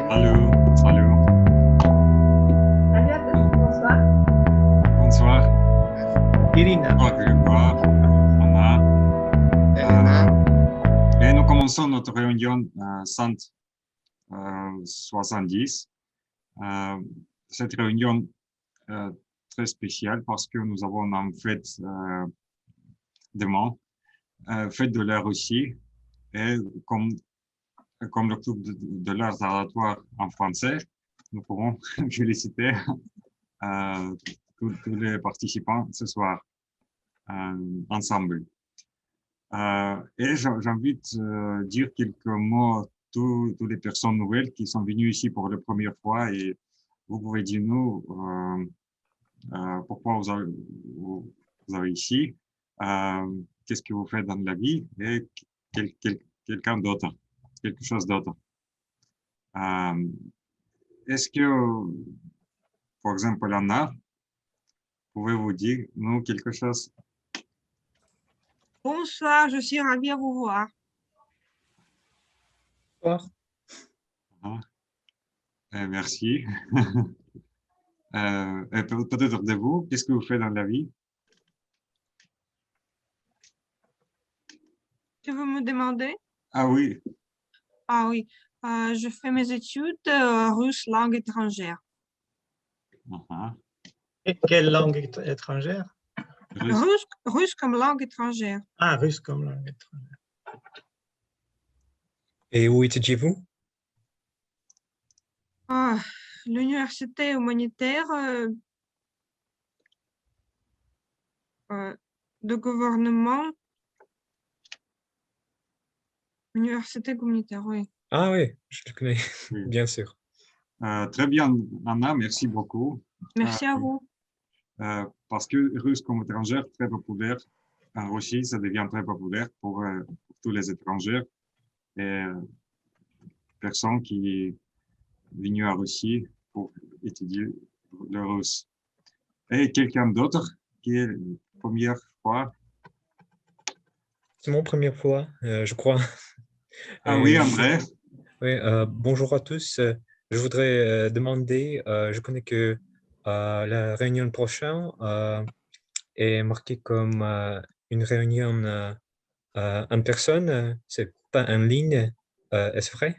Allô, salut, Salut à tous, bonsoir. bonsoir. Irina. Bonsoir Grégoire, Anna. Et nous commençons notre réunion 170. Cette réunion très spéciale parce que nous avons en fait demain, fête de la Russie. Et comme le club de l'art oratoire en français, nous pourrons féliciter tous les participants ce soir ensemble. Et j'invite à dire quelques mots toutes les personnes nouvelles qui sont venues ici pour la première fois et vous pouvez dire nous pourquoi vous avez ici, qu'est-ce que vous faites dans la vie et quelqu'un d'autre, quelque chose d'autre. Est-ce que, par exemple, Anna, pouvez-vous dire nous quelque chose? Bonsoir, je suis ravie à vous voir. Bonsoir. Merci. Peut-être de vous, qu'est-ce que vous faites dans la vie? Que vous me demandez? Ah oui, Ah oui, je fais mes études russe langue étrangère. Et quelle langue étrangère? russe. Russe comme langue étrangère. Ah, russe comme langue étrangère. Et où étudiez-vous? L'université humanitaire de gouvernement. Université communautaire, oui. Ah oui, je le connais, Oui. bien sûr. Très bien, Anna, merci beaucoup. Merci à vous. Parce que russe comme étrangère, très populaire. En Russie, ça devient très populaire pour tous les étrangers et personnes qui venues en Russie pour étudier le russe. Et quelqu'un d'autre qui est la première fois? C'est mon première fois, je crois. Ah oui, André. Oui, bonjour à tous. Je voudrais demander, je connais que la réunion prochaine est marquée comme une réunion en personne, c'est pas en ligne, est-ce vrai?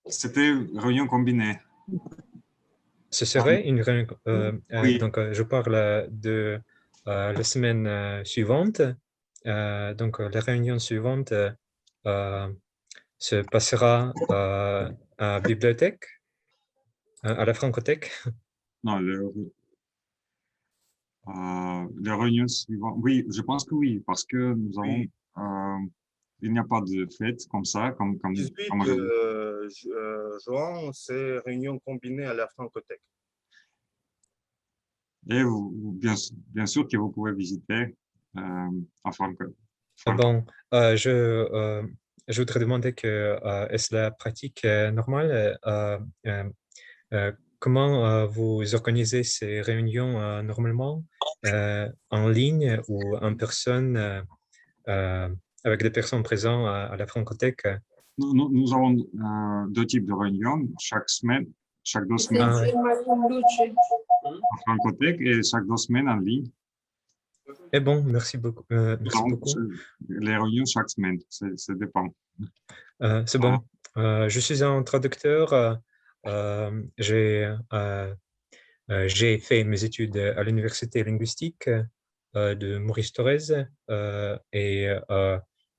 C'était une réunion combinée. Ce serait une réunion, Oui. donc je parle de la semaine suivante. Donc la réunion suivante se passera à la bibliothèque, à la Francothèque. Non, les réunions suivantes. Oui, je pense que oui, parce que nous avons, il n'y a pas de fête comme ça, comme 18 juin, c'est réunion combinée à la Francothèque. Et bien sûr que vous pouvez visiter en Francothèque. Bon, je voudrais demander que est-ce la pratique normale? Comment vous organisez ces réunions normalement en ligne ou en personne avec des personnes présentes à la Francothèque? Nous avons deux types de réunions chaque semaine, chaque 2 semaines Ah, oui. en Francothèque et chaque 2 semaines en ligne. Eh bon, merci beaucoup. Merci Donc, beaucoup. les réunions chaque semaine, ça dépend. C'est bon. Je suis un traducteur. J'ai fait mes études à l'université linguistique de Maurice Thorez et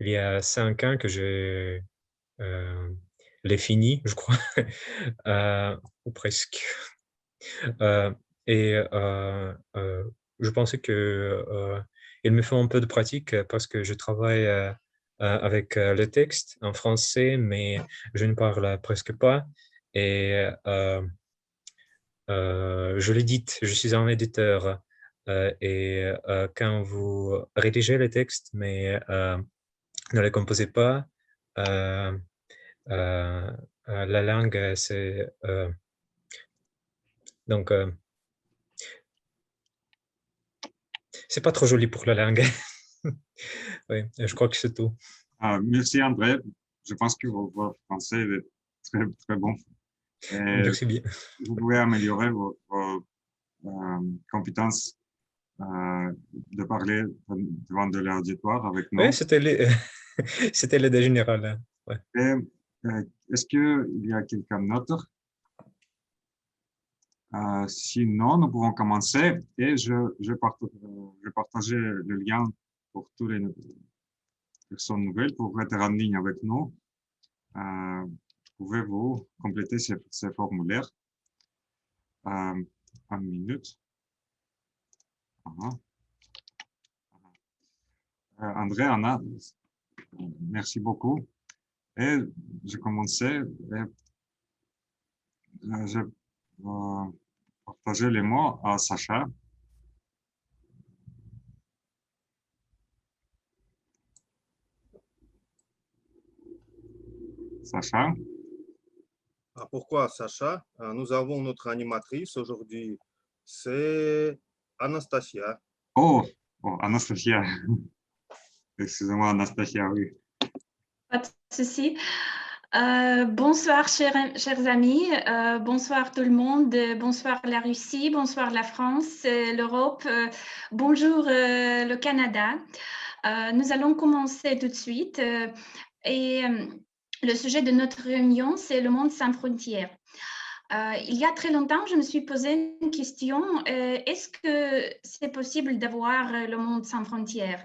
il y a 5 ans que je l'ai fini, je crois, ou presque. Et je pensais que il me faut un peu de pratique parce que je travaille avec le texte en français, mais je ne parle presque pas. Et je l'édite, je suis un éditeur. Et quand vous rédigez les textes, mais ne les composez pas, la langue, c'est... donc, c'est pas trop joli pour la langue. Oui, je crois que c'est tout. Merci André. Je pense que votre français est très, très bon. Et Merci bien. vous pouvez améliorer vos compétences de parler devant de l'auditoire avec nous. Oui, c'était c'était l'idée générale, hein. Ouais. Et, est-ce qu'il y a quelqu'un d'autre? Sinon, nous pouvons commencer et je vais partager le lien pour toutes les personnes nouvelles pour être en ligne avec nous. Pouvez-vous compléter ces formulaires? Une minute. André, Anna, merci beaucoup. Et je commençais et je partager les mots à Sacha. Sacha, Pourquoi Sacha? Nous avons notre animatrice aujourd'hui, c'est Anastasia. oh, Anastasia, excusez-moi Anastasia, oui. Pas de souci. Bonsoir, chers amis. Bonsoir tout le monde. Bonsoir la Russie. Bonsoir la France, l'Europe. Bonjour le Canada. Nous allons commencer tout de suite. Le sujet de notre réunion, c'est le monde sans frontières. Il y a très longtemps, je me suis posé une question. Est-ce que c'est possible d'avoir le monde sans frontières?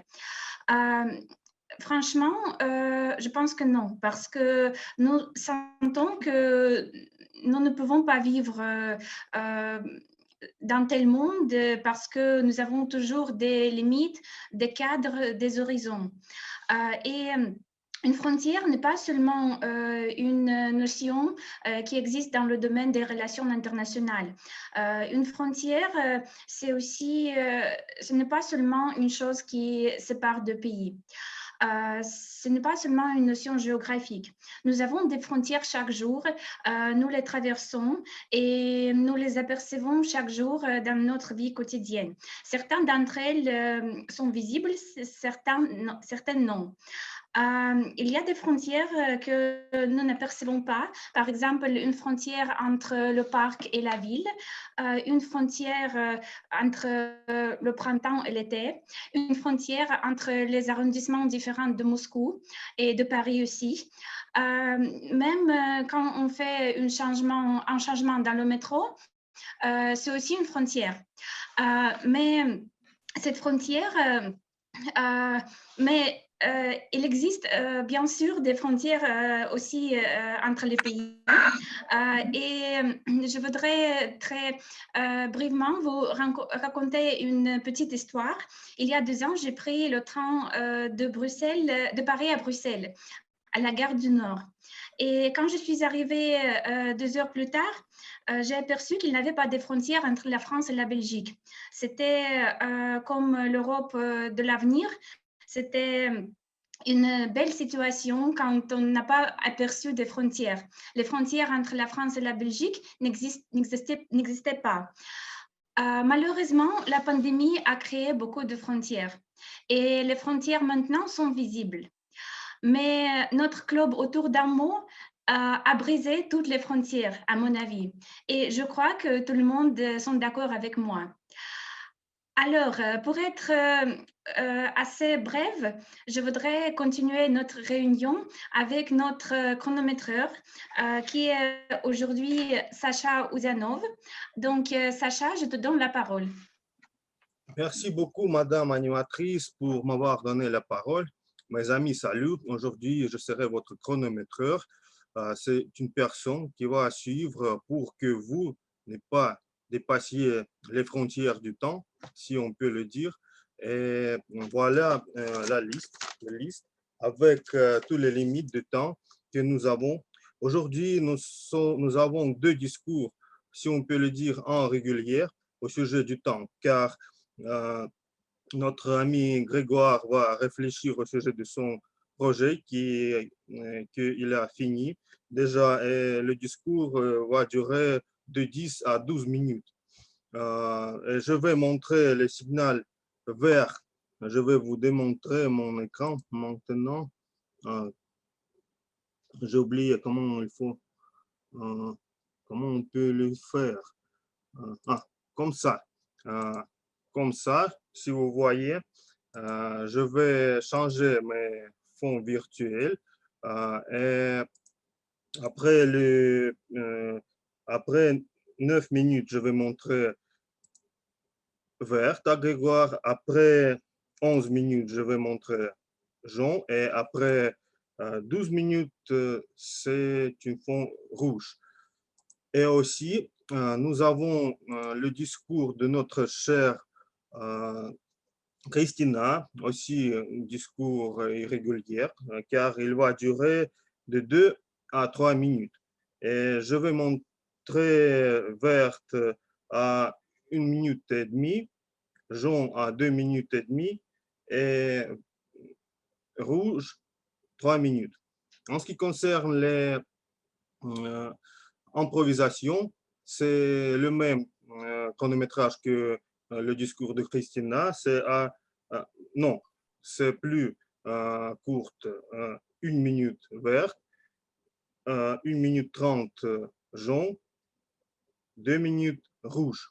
Franchement, je pense que non, parce que nous sentons que nous ne pouvons pas vivre dans tel monde parce que nous avons toujours des limites, des cadres, des horizons. Une frontière n'est pas seulement une notion qui existe dans le domaine des relations internationales. Une frontière, c'est aussi, ce n'est pas seulement une chose qui sépare deux pays. Ce n'est pas seulement une notion géographique. Nous avons des frontières chaque jour, nous les traversons et nous les apercevons chaque jour dans notre vie quotidienne. Certaines d'entre elles sont visibles, certaines non. Il y a des frontières que nous n'apercevons pas. Par exemple, une frontière entre le parc et la ville, une frontière entre le printemps et l'été, une frontière entre les arrondissements différents de Moscou et de Paris aussi. Même quand on fait un changement dans le métro, c'est aussi une frontière. Mais cette frontière, il existe bien sûr des frontières aussi entre les pays. Je voudrais très brièvement vous raconter une petite histoire. Il y a 2 ans, j'ai pris le train de Paris à Bruxelles, à la gare du Nord. Et quand je suis arrivée 2 heures plus tard, j'ai aperçu qu'il n'y avait pas de frontières entre la France et la Belgique. C'était comme l'Europe de l'avenir. C'était une belle situation quand on n'a pas aperçu des frontières. Les frontières entre la France et la Belgique n'existaient pas. Malheureusement, la pandémie a créé beaucoup de frontières et les frontières maintenant sont visibles. Mais notre globe autour d'un mot a brisé toutes les frontières, à mon avis. Et je crois que tout le monde sont d'accord avec moi. Alors, pour être assez brève, je voudrais continuer notre réunion avec notre chronométreur qui est aujourd'hui Sacha Ouzanov. Donc, Sacha, je te donne la parole. Merci beaucoup, Madame animatrice, pour m'avoir donné la parole. Mes amis, salut. Aujourd'hui, je serai votre chronométreur. C'est une personne qui va suivre pour que vous n'ayez pas dépassiez les frontières du temps, si on peut le dire. Et voilà la liste avec toutes les limites de temps que nous avons. Aujourd'hui, nous avons 2 discours, si on peut le dire, en régulière au sujet du temps, car notre ami Grégoire va réfléchir au sujet de son projet qu'il a fini. Déjà, le discours va durer de 10 à 12 minutes. Et je vais montrer le signal vert. Je vais vous démontrer mon écran maintenant. J'ai oublié comment il faut comment on peut le faire? Comme ça. Comme ça, si vous voyez, je vais changer mes fonds virtuels et après 9 minutes, je vais montrer vert à Grégoire. Après 11 minutes, je vais montrer jaune. Et après 12 minutes, c'est un fond rouge. Et aussi, nous avons le discours de notre chère Christina, aussi un discours irrégulier, car il va durer de 2 à 3 minutes. Et je vais montrer verte à 1 minute et demie, jaune à 2 minutes et demie et rouge 3 minutes. En ce qui concerne les improvisations, c'est le même chronométrage que le discours de Christina. Non, c'est plus courte, 1 minute verte, 1 minute 30 jaune, 2 minutes rouge.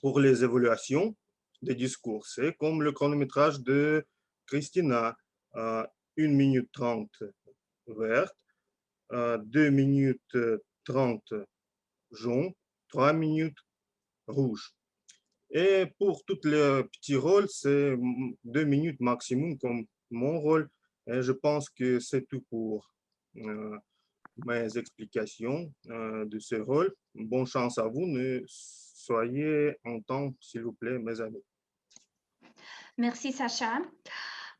Pour les évaluations des discours, c'est comme le chronométrage de Christina, 1 minute 30 verte, 2 minutes 30 jaune, 3 minutes rouge. Et pour tous les petits rôles, c'est 2 minutes maximum comme mon rôle. Et je pense que c'est tout pour mes explications de ce rôle. Bonne chance à vous. Soyez en temps, s'il vous plaît, mes amis. Merci, Sacha.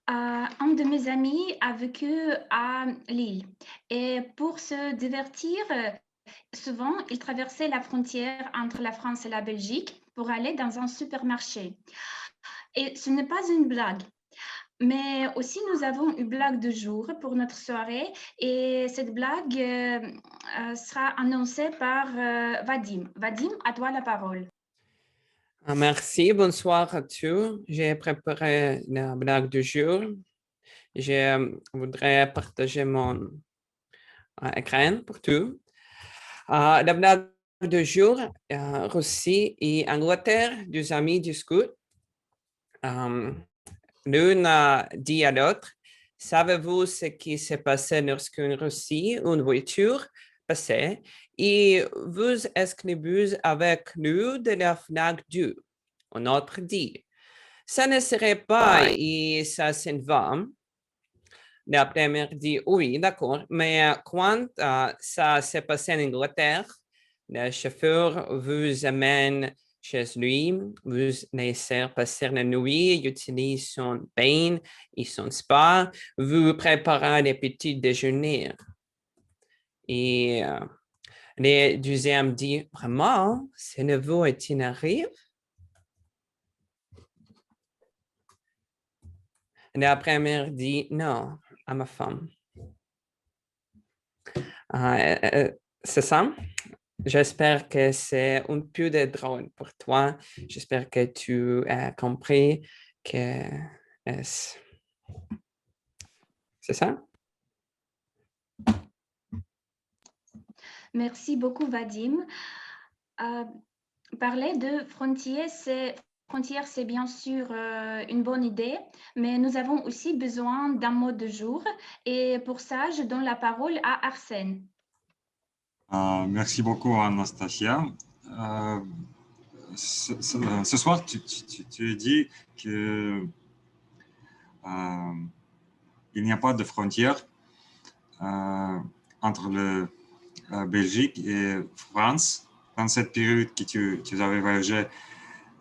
Un de mes amis a vécu à Lille et pour se divertir, souvent, il traversait la frontière entre la France et la Belgique pour aller dans un supermarché. Et ce n'est pas une blague, mais aussi nous avons une blague de jour pour notre soirée et cette blague sera annoncée par Vadim. Vadim, à toi la parole. Merci, bonsoir à tous. J'ai préparé la blague du jour. Je voudrais partager mon écran pour tout. La blague du jour, Russie et Angleterre, deux amis discutent. L'une dit à l'autre, savez-vous ce qui s'est passé lorsqu'une Russie, une voiture passait et vous escrivez avec nous de la FNAC 2? Un autre dit, ça ne serait pas et ça s'en va. La première dit, oui, d'accord, mais quand ça s'est passé en Angleterre, le chauffeur vous amène chez lui, vous laissez passer la nuit, utilise son bain et son spa, vous préparez des petits déjeuners. Et le deuxième dit, vraiment, ce nouveau itinéraire? La première dit, non, à ma femme. C'est ça? J'espère que c'est un peu de drôle pour toi. J'espère que tu as compris que c'est ça? Merci beaucoup, Vadim. Parler de frontières, c'est bien sûr une bonne idée, mais nous avons aussi besoin d'un mot de jour. Et pour ça, je donne la parole à Arsène. Merci beaucoup, Anastasia. Ce soir, tu dis que il n'y a pas de frontière entre la Belgique et France dans cette période que tu avais voyagé.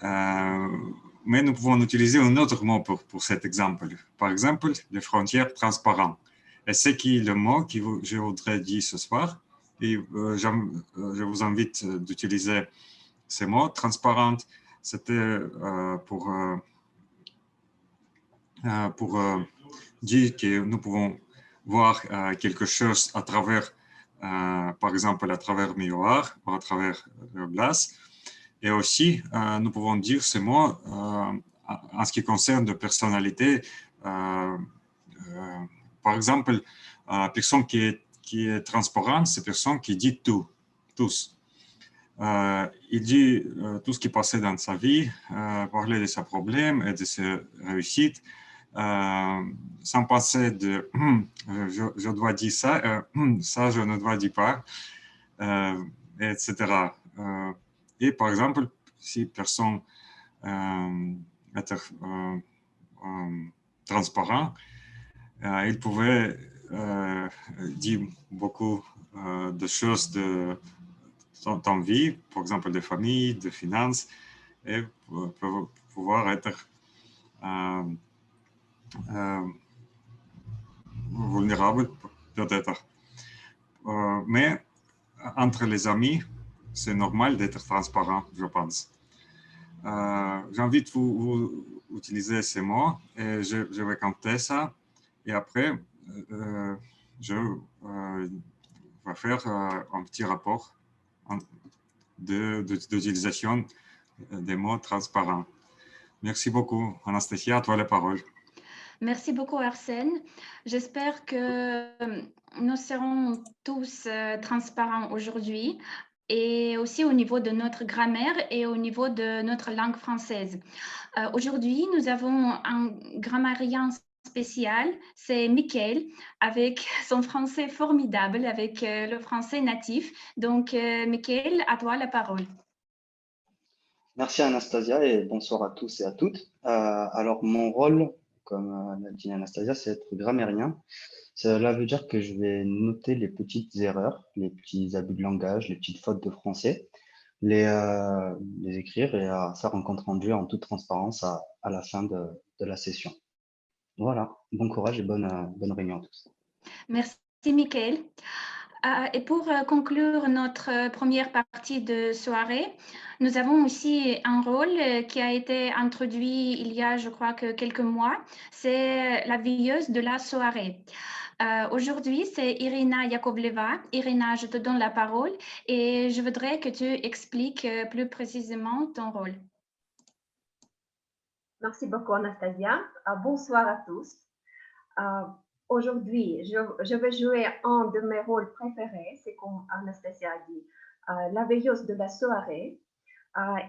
Mais nous pouvons utiliser un autre mot pour cet exemple. Par exemple, les frontières transparentes. Et c'est le mot que je voudrais dire ce soir. Et je vous invite d'utiliser ces mots. Transparente, c'était pour dire que nous pouvons voir quelque chose à travers, par exemple, à travers le miroir ou à travers le glace. Et aussi, nous pouvons dire ces mots en ce qui concerne de personnalité. Par exemple, personne qui est qui est transparent, c'est une personne qui dit tout, tous. Il dit tout ce qui passait dans sa vie, parler de ses problèmes et de ses réussites, sans passer de je dois dire ça, ça je ne dois dire pas, etc. Et par exemple, si personne était transparent, il pouvait dire beaucoup de choses de ton vie, par exemple de famille, de finances, et pouvoir être vulnérable peut-être. Mais entre les amis, c'est normal d'être transparent, je pense. J'invite vous utiliser ces mots et je vais compter ça. Et après, je vais faire un petit rapport d'utilisation des mots transparents. Merci beaucoup. Anastasia, à toi la parole. Merci beaucoup, Arsène. J'espère que nous serons tous transparents aujourd'hui et aussi au niveau de notre grammaire et au niveau de notre langue française. Aujourd'hui, nous avons un grammairien spécial, c'est Mickaël, avec son français formidable, avec le français natif. Donc, Mickaël, à toi la parole. Merci Anastasia et bonsoir à tous et à toutes. Alors, mon rôle, comme l'a dit Anastasia, c'est être grammairien. Cela veut dire que je vais noter les petites erreurs, les petits abus de langage, les petites fautes de français, les écrire et faire un compte rendu en toute transparence à la fin de la session. Voilà, bon courage et bonne réunion à tous. Merci Mickaël. Et pour conclure notre première partie de soirée, nous avons aussi un rôle qui a été introduit il y a, je crois, que quelques mois. C'est la veilleuse de la soirée. Aujourd'hui, c'est Irina Yakovleva. Irina, je te donne la parole et je voudrais que tu expliques plus précisément ton rôle. Merci beaucoup, Anastasia. Bonsoir à tous. Aujourd'hui, je vais jouer un de mes rôles préférés, c'est comme Anastasia a dit, la veilleuse de la soirée.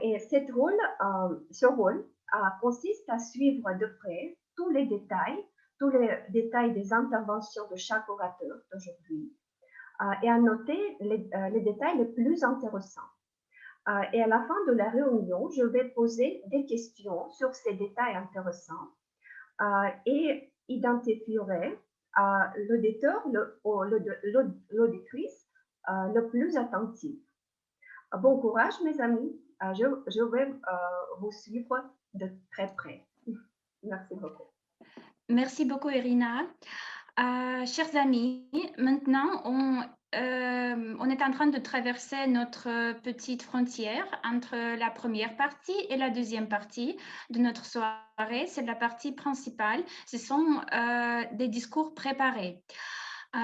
Et ce rôle consiste à suivre de près tous les détails des interventions de chaque orateur d'aujourd'hui et à noter les détails les plus intéressants. Et à la fin de la réunion, je vais poser des questions sur ces détails intéressants et identifierai l'auditeur ou l'auditrice le plus attentif. Bon courage, mes amis. Je vais vous suivre de très près. Merci beaucoup. Merci beaucoup, Irina. Chers amis, maintenant, on est en train de traverser notre petite frontière entre la première partie et la deuxième partie de notre soirée. C'est la partie principale. Ce sont des discours préparés.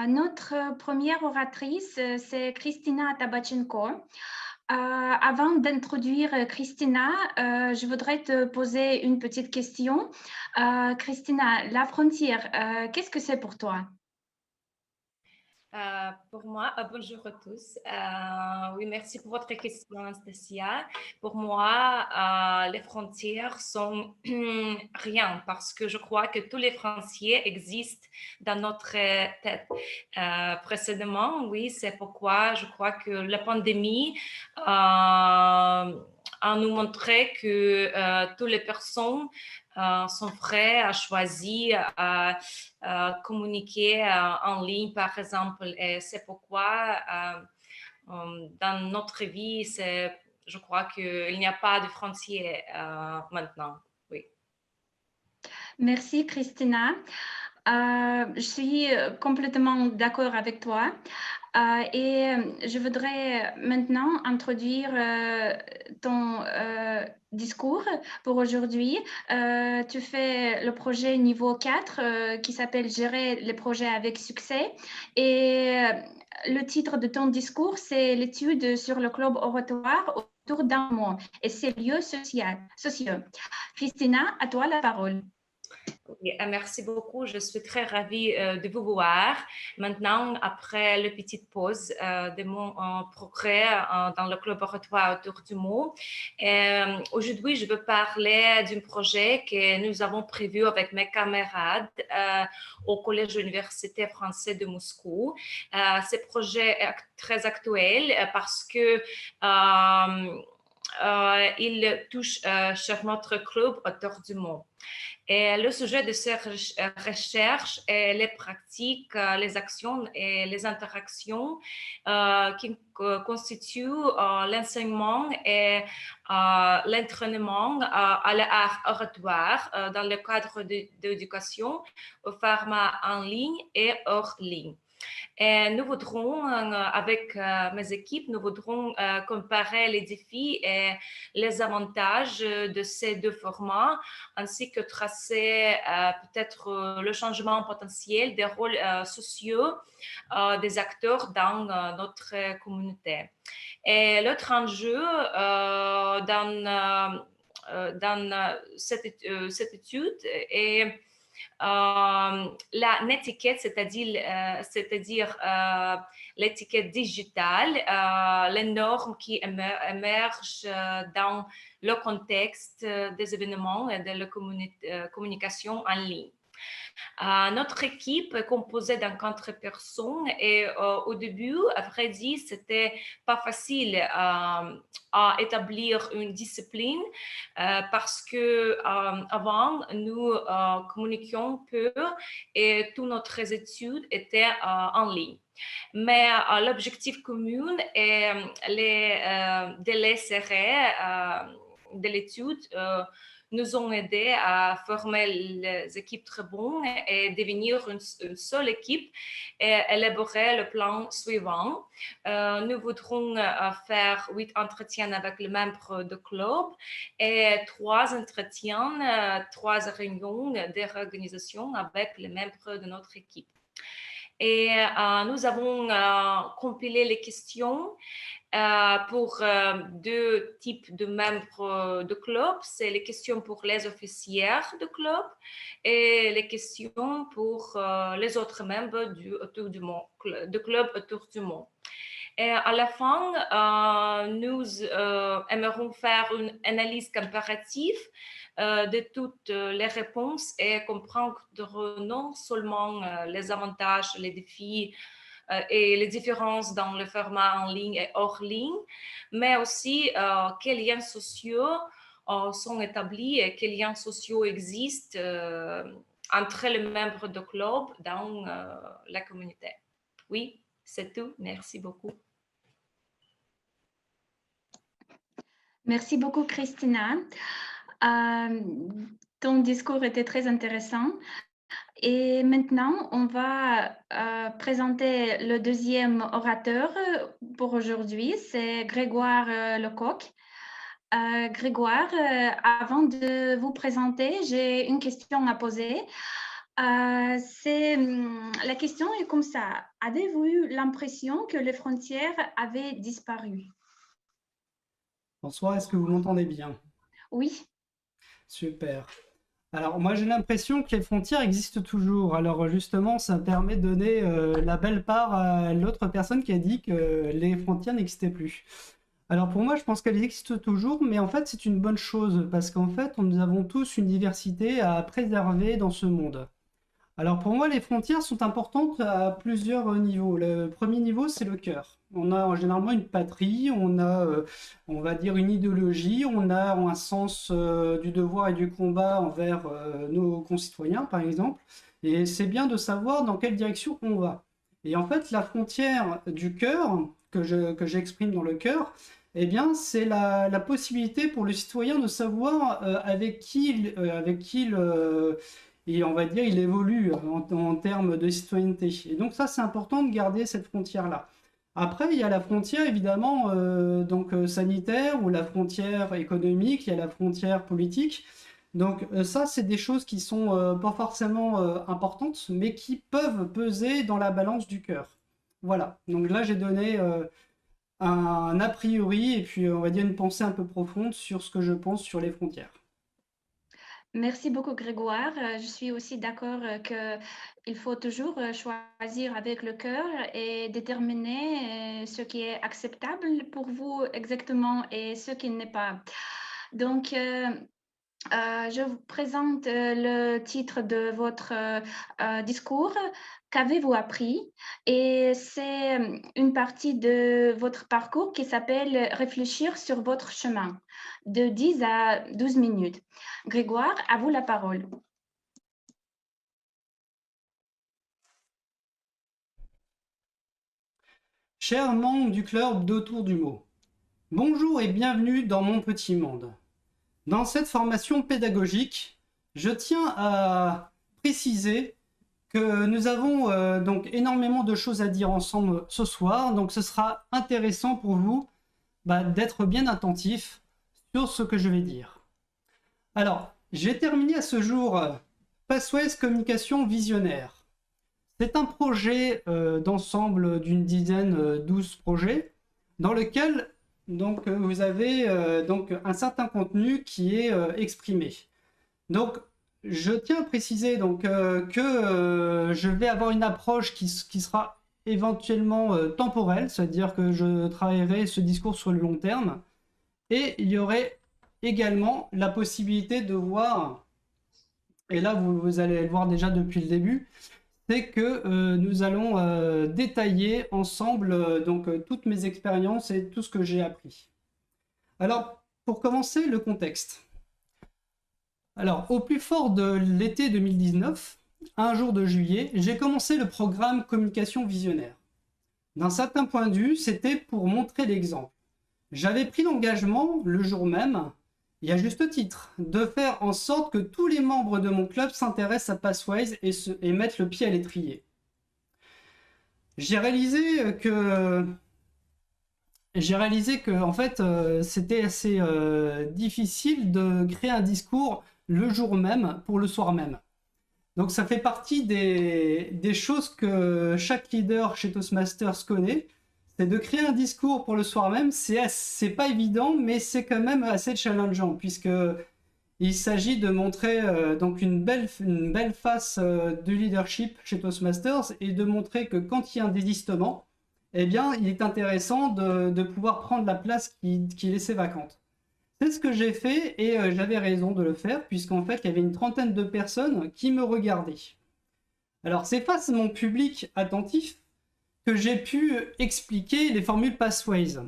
Notre première oratrice, c'est Kristina Tabachenko. Avant d'introduire Kristina, je voudrais te poser une petite question. Kristina, la frontière, qu'est-ce que c'est pour toi? Pour moi, bonjour à tous. Oui, merci pour votre question, Anastasia. Pour moi, les frontières sont rien parce que je crois que tous les frontières existent dans notre tête. Précédemment, oui, c'est pourquoi je crois que la pandémie a nous montré que toutes les personnes sont prêts à choisir à communiquer en ligne, par exemple. Et c'est pourquoi dans notre vie, je crois qu'il n'y a pas de frontières maintenant. Oui. Merci, Kristina. Je suis complètement d'accord avec toi. Et je voudrais maintenant introduire ton discours pour aujourd'hui. Tu fais le projet niveau 4 qui s'appelle « Gérer les projets avec succès ». Et le titre de ton discours, c'est « L'étude sur le globe oratoire autour d'un mot et ses lieux sociaux ». Kristina, à toi la parole. Oui, merci beaucoup. Je suis très ravie de vous voir. Maintenant, après la petite pause de mon progrès dans le collaboratoire autour du mot, aujourd'hui, je veux parler d'un projet que nous avons prévu avec mes camarades au Collège Université français de Moscou. Ce projet est très actuel parce que il touche sur notre club autour du mot. Et le sujet de ces recherches est les pratiques, les actions et les interactions qui constituent l'enseignement et l'entraînement à l'art oratoire dans le cadre d'éducation au format en ligne et hors ligne. Et nous voudrons, avec mes équipes, nous voudrons comparer les défis et les avantages de ces deux formats, ainsi que tracer peut-être le changement potentiel des rôles sociaux des acteurs dans notre communauté. Et l'autre enjeu dans cette étude est la netiquette, c'est-à-dire l'étiquette digitale, les normes qui émergent dans le contexte des événements et de la communication en ligne. Notre équipe est composée de 4 personnes et au début, à vrai dire, c'était pas facile à établir une discipline parce que avant nous communiquions peu et toutes nos études étaient en ligne. Mais l'objectif commun est les délais serrés de l'étude nous ont aidés à former les équipes très bonnes et devenir une seule équipe et élaborer le plan suivant. Nous voudrons faire 8 entretiens avec les membres du club et 3 entretiens, 3 réunions de réorganisation avec les membres de notre équipe. Et nous avons compilé les questions pour 2 types de membres de club. C'est les questions pour les officiers de club et les questions pour les autres membres du club autour du monde. Et à la fin, nous aimerons faire une analyse comparative de toutes les réponses et comprendre non seulement les avantages, les défis et les différences dans le format en ligne et hors ligne, mais aussi quels liens sociaux sont établis et quels liens sociaux existent entre les membres du club dans la communauté. Oui, c'est tout. Merci beaucoup. Merci beaucoup, Christina. Ton discours était très intéressant. Et maintenant, on va présenter le deuxième orateur pour aujourd'hui, c'est Grégoire Lecoq. Grégoire, avant de vous présenter, j'ai une question à poser. La question est comme ça. Avez-vous eu l'impression que les frontières avaient disparu? Bonsoir, est-ce que vous m'entendez bien? Oui. Super. Alors, moi, j'ai l'impression que les frontières existent toujours. Alors, justement, ça me permet de donner la belle part à l'autre personne qui a dit que les frontières n'existaient plus. Alors, pour moi, je pense qu'elles existent toujours, mais en fait, c'est une bonne chose parce qu'en fait, nous avons tous une diversité à préserver dans ce monde. Alors, pour moi, les frontières sont importantes à plusieurs niveaux. Le premier niveau, c'est le cœur. On a généralement une patrie, on a, on va dire, une idéologie, on a un sens du devoir et du combat envers nos concitoyens, par exemple. Et c'est bien de savoir dans quelle direction on va. Et en fait, la frontière du cœur, que j'exprime dans le cœur, eh bien, c'est la possibilité pour le citoyen de savoir avec qui et on va dire il évolue en termes de citoyenneté. Et donc ça, c'est important de garder cette frontière-là. Après, il y a la frontière, évidemment, sanitaire, ou la frontière économique, il y a la frontière politique. Donc ça, c'est des choses qui sont pas forcément importantes, mais qui peuvent peser dans la balance du cœur. Voilà, donc là, j'ai donné un a priori, et puis on va dire une pensée un peu profonde sur ce que je pense sur les frontières. Merci beaucoup, Grégoire. Je suis aussi d'accord qu'il faut toujours choisir avec le cœur et déterminer ce qui est acceptable pour vous exactement et ce qui n'est pas. Donc, je vous présente le titre de votre discours. Qu'avez-vous appris? Et c'est une partie de votre parcours qui s'appelle Réfléchir sur votre chemin, de 10 à 12 minutes. Grégoire, à vous la parole. Chers membres du club d'Autour du mot, bonjour et bienvenue dans mon petit monde. Dans cette formation pédagogique, je tiens à préciser que nous avons donc énormément de choses à dire ensemble ce soir, donc ce sera intéressant pour vous d'être bien attentif sur ce que je vais dire. Alors, j'ai terminé à ce jour Passways Communication Visionnaire. C'est un projet d'ensemble d'une dizaine, 12 projets, dans lequel donc, vous avez donc un certain contenu qui est exprimé. Donc, je tiens à préciser donc, que je vais avoir une approche qui sera éventuellement temporelle, c'est-à-dire que je travaillerai ce discours sur le long terme, et il y aurait également la possibilité de voir, et là vous allez le voir déjà depuis le début, c'est que nous allons détailler ensemble donc toutes mes expériences et tout ce que j'ai appris. Alors, pour commencer, le contexte. Alors, au plus fort de l'été 2019, un jour de juillet, j'ai commencé le programme Communication Visionnaire. D'un certain point de vue, c'était pour montrer l'exemple. J'avais pris l'engagement, le jour même, et à juste titre, de faire en sorte que tous les membres de mon club s'intéressent à Passways et mettent le pied à l'étrier. J'ai réalisé que en fait, c'était assez difficile de créer un discours le jour même pour le soir même. Donc ça fait partie des choses que chaque leader chez Toastmasters connaît. C'est de créer un discours pour le soir même, c'est pas évident, mais c'est quand même assez challengeant, puisque il s'agit de montrer donc une belle face du leadership chez Toastmasters et de montrer que quand il y a un désistement, eh bien, il est intéressant de pouvoir prendre la place qui est laissée vacante. C'est ce que j'ai fait et j'avais raison de le faire, puisqu'en fait, il y avait une trentaine de personnes qui me regardaient. Alors, c'est face à mon public attentif que j'ai pu expliquer les formules Passways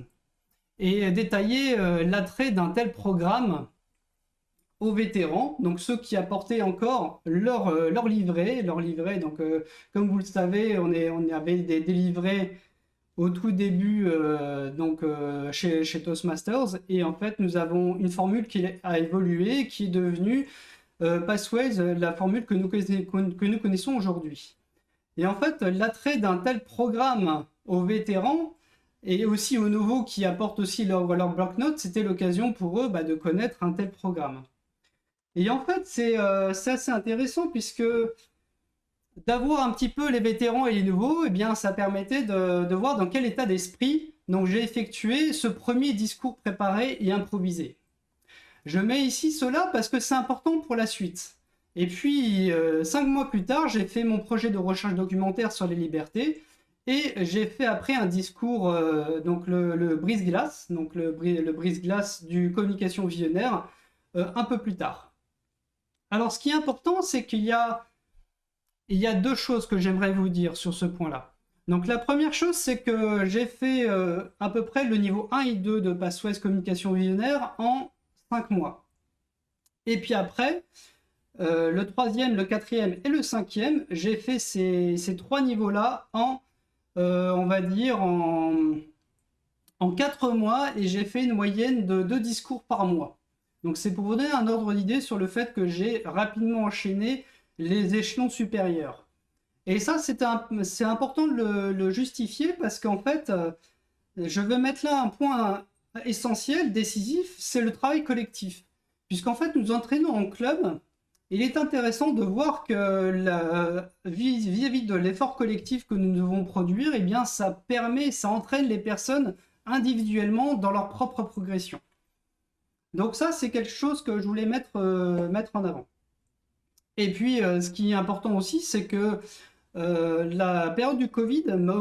et détailler l'attrait d'un tel programme aux vétérans, donc ceux qui apportaient encore leur livret. Donc, comme vous le savez, on avait des livrets au tout début chez Toastmasters, et en fait, nous avons une formule qui a évolué, qui est devenue Passways, la formule que nous connaissons aujourd'hui. Et en fait, l'attrait d'un tel programme aux vétérans et aussi aux nouveaux qui apportent aussi leur bloc-notes, c'était l'occasion pour eux de connaître un tel programme. Et en fait, c'est assez intéressant puisque d'avoir un petit peu les vétérans et les nouveaux, eh bien, ça permettait de voir dans quel état d'esprit donc j'ai effectué ce premier discours préparé et improvisé. Je mets ici cela parce que c'est important pour la suite. Et puis, 5 mois plus tard, j'ai fait mon projet de recherche documentaire sur les libertés et j'ai fait après un discours, donc le brise-glace, donc le brise-glace du communication visionnaire, un peu plus tard. Alors, ce qui est important, c'est qu'il y a 2 choses que j'aimerais vous dire sur ce point-là. Donc, la première chose, c'est que j'ai fait à peu près le niveau 1 et 2 de Passways Communication Visionnaire en 5 mois. Et puis après, le 3e, le 4e et le 5e, j'ai fait ces 3 niveaux-là en, on va dire, en 4 mois, et j'ai fait une moyenne de 2 discours par mois. Donc c'est pour vous donner un ordre d'idée sur le fait que j'ai rapidement enchaîné les échelons supérieurs. Et ça, c'est important de le justifier parce qu'en fait, je veux mettre là un point essentiel, décisif, c'est le travail collectif. Puisqu'en fait, nous entraînons en club, il est intéressant de voir que vis-à-vis de l'effort collectif que nous devons produire, eh bien, ça entraîne les personnes individuellement dans leur propre progression. Donc ça, c'est quelque chose que je voulais mettre en avant. Et puis, ce qui est important aussi, c'est que la période du Covid m'a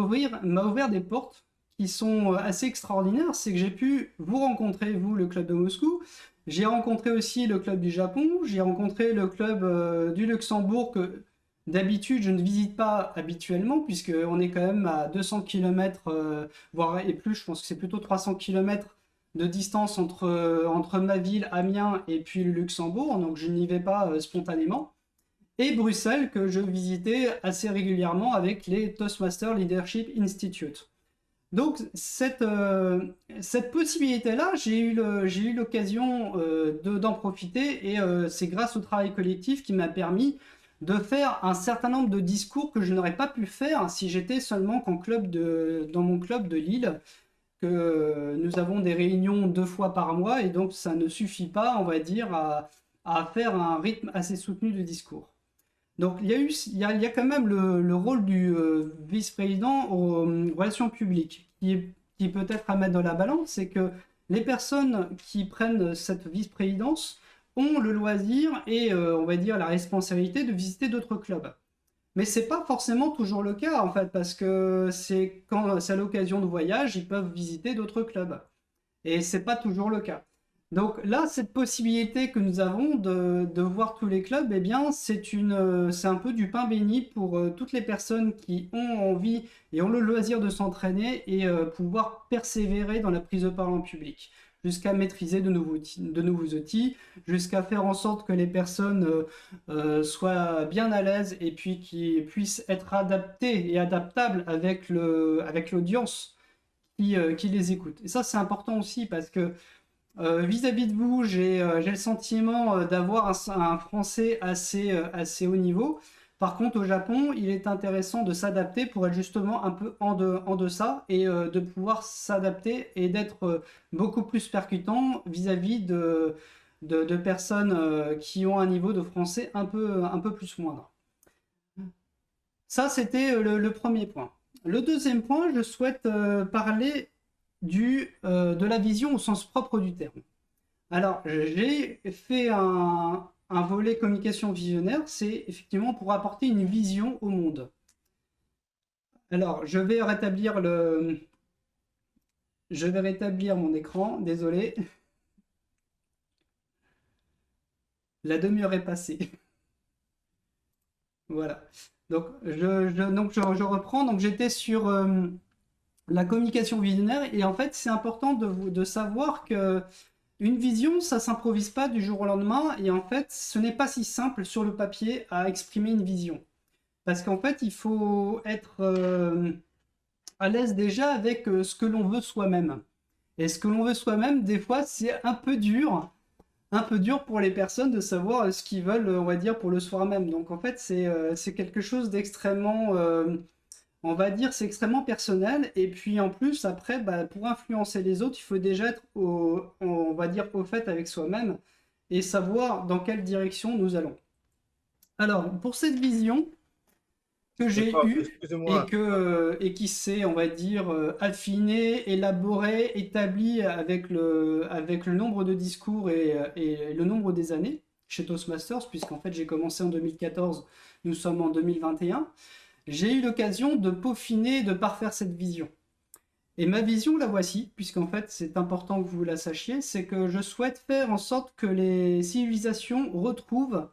ouvert des portes qui sont assez extraordinaires. C'est que j'ai pu vous rencontrer, vous, le club de Moscou. J'ai rencontré aussi le club du Japon. J'ai rencontré le club du Luxembourg que d'habitude je ne visite pas habituellement, puisqu'on est quand même à 200 km, voire et plus, je pense que c'est plutôt 300 km de distance entre ma ville, Amiens, et puis le Luxembourg. Donc je n'y vais pas spontanément. Et Bruxelles, que je visitais assez régulièrement avec les Toastmasters Leadership Institute. Donc cette possibilité-là, j'ai eu l'occasion d'en profiter, et c'est grâce au travail collectif qui m'a permis de faire un certain nombre de discours que je n'aurais pas pu faire si j'étais seulement dans mon club de Lille, que nous avons des réunions 2 fois par mois, et donc ça ne suffit pas, on va dire, à faire un rythme assez soutenu de discours. Donc il y a quand même le rôle du vice-président aux relations publiques qui peut être à mettre dans la balance. C'est que les personnes qui prennent cette vice-présidence ont le loisir et on va dire la responsabilité de visiter d'autres clubs. Mais c'est pas forcément toujours le cas en fait, parce que c'est quand c'est à l'occasion de voyage, ils peuvent visiter d'autres clubs. Et c'est pas toujours le cas. Donc là, cette possibilité que nous avons de voir tous les clubs, eh bien, c'est un peu du pain béni pour toutes les personnes qui ont envie et ont le loisir de s'entraîner et pouvoir persévérer dans la prise de parole en public, jusqu'à maîtriser de nouveaux outils, jusqu'à faire en sorte que les personnes soient bien à l'aise et puis qu'ils puissent être adaptés et adaptables avec l'audience qui les écoute. Et ça, c'est important aussi parce que vis-à-vis de vous, j'ai le sentiment d'avoir un français assez haut niveau. Par contre, au Japon, il est intéressant de s'adapter pour être justement un peu en deçà et de pouvoir s'adapter et d'être beaucoup plus percutant vis-à-vis de personnes qui ont un niveau de français un peu plus moindre. Ça, c'était le premier point. Le deuxième point, je souhaite parler de la vision au sens propre du terme. Alors, j'ai fait un volet communication visionnaire, c'est effectivement pour apporter une vision au monde. Alors, je vais rétablir mon écran, désolé. La demi-heure est passée. Voilà. Donc, je reprends. Donc, j'étais sur la communication visionnaire, et en fait, c'est important de savoir que une vision, ça s'improvise pas du jour au lendemain, et en fait, ce n'est pas si simple sur le papier à exprimer une vision. Parce qu'en fait, il faut être à l'aise déjà avec ce que l'on veut soi-même. Et ce que l'on veut soi-même, des fois, c'est un peu dur pour les personnes de savoir ce qu'ils veulent, on va dire, pour le soir même. Donc en fait, c'est quelque chose d'extrêmement, on va dire, c'est extrêmement personnel. Et puis en plus, après, pour influencer les autres, il faut déjà être, on va dire, au fait avec soi-même et savoir dans quelle direction nous allons. Alors, pour cette vision que j'ai eue et qui s'est, on va dire, affinée, élaborée, établie avec le nombre de discours et le nombre des années chez Toastmasters, puisqu'en fait j'ai commencé en 2014, nous sommes en 2021, j'ai eu l'occasion de peaufiner, de parfaire cette vision. Et ma vision, la voici, puisqu'en fait c'est important que vous la sachiez, c'est que je souhaite faire en sorte que les civilisations retrouvent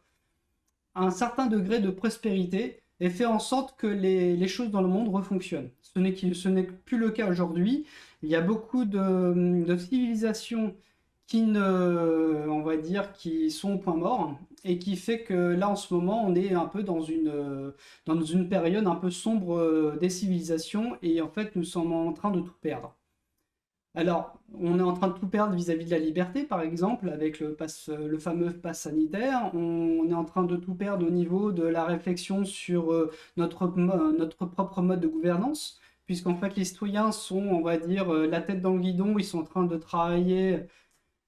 un certain degré de prospérité et faire en sorte que les choses dans le monde refonctionnent. Ce n'est plus le cas aujourd'hui. Il y a beaucoup de civilisations on va dire, qui sont au point mort, et qui fait que là, en ce moment, on est un peu dans une période un peu sombre des civilisations, et en fait, nous sommes en train de tout perdre. Alors, on est en train de tout perdre vis-à-vis de la liberté, par exemple, avec le fameux pass sanitaire. On est en train de tout perdre au niveau de la réflexion sur notre propre mode de gouvernance, puisqu'en fait, les citoyens sont, on va dire, la tête dans le guidon. Ils sont en train de travailler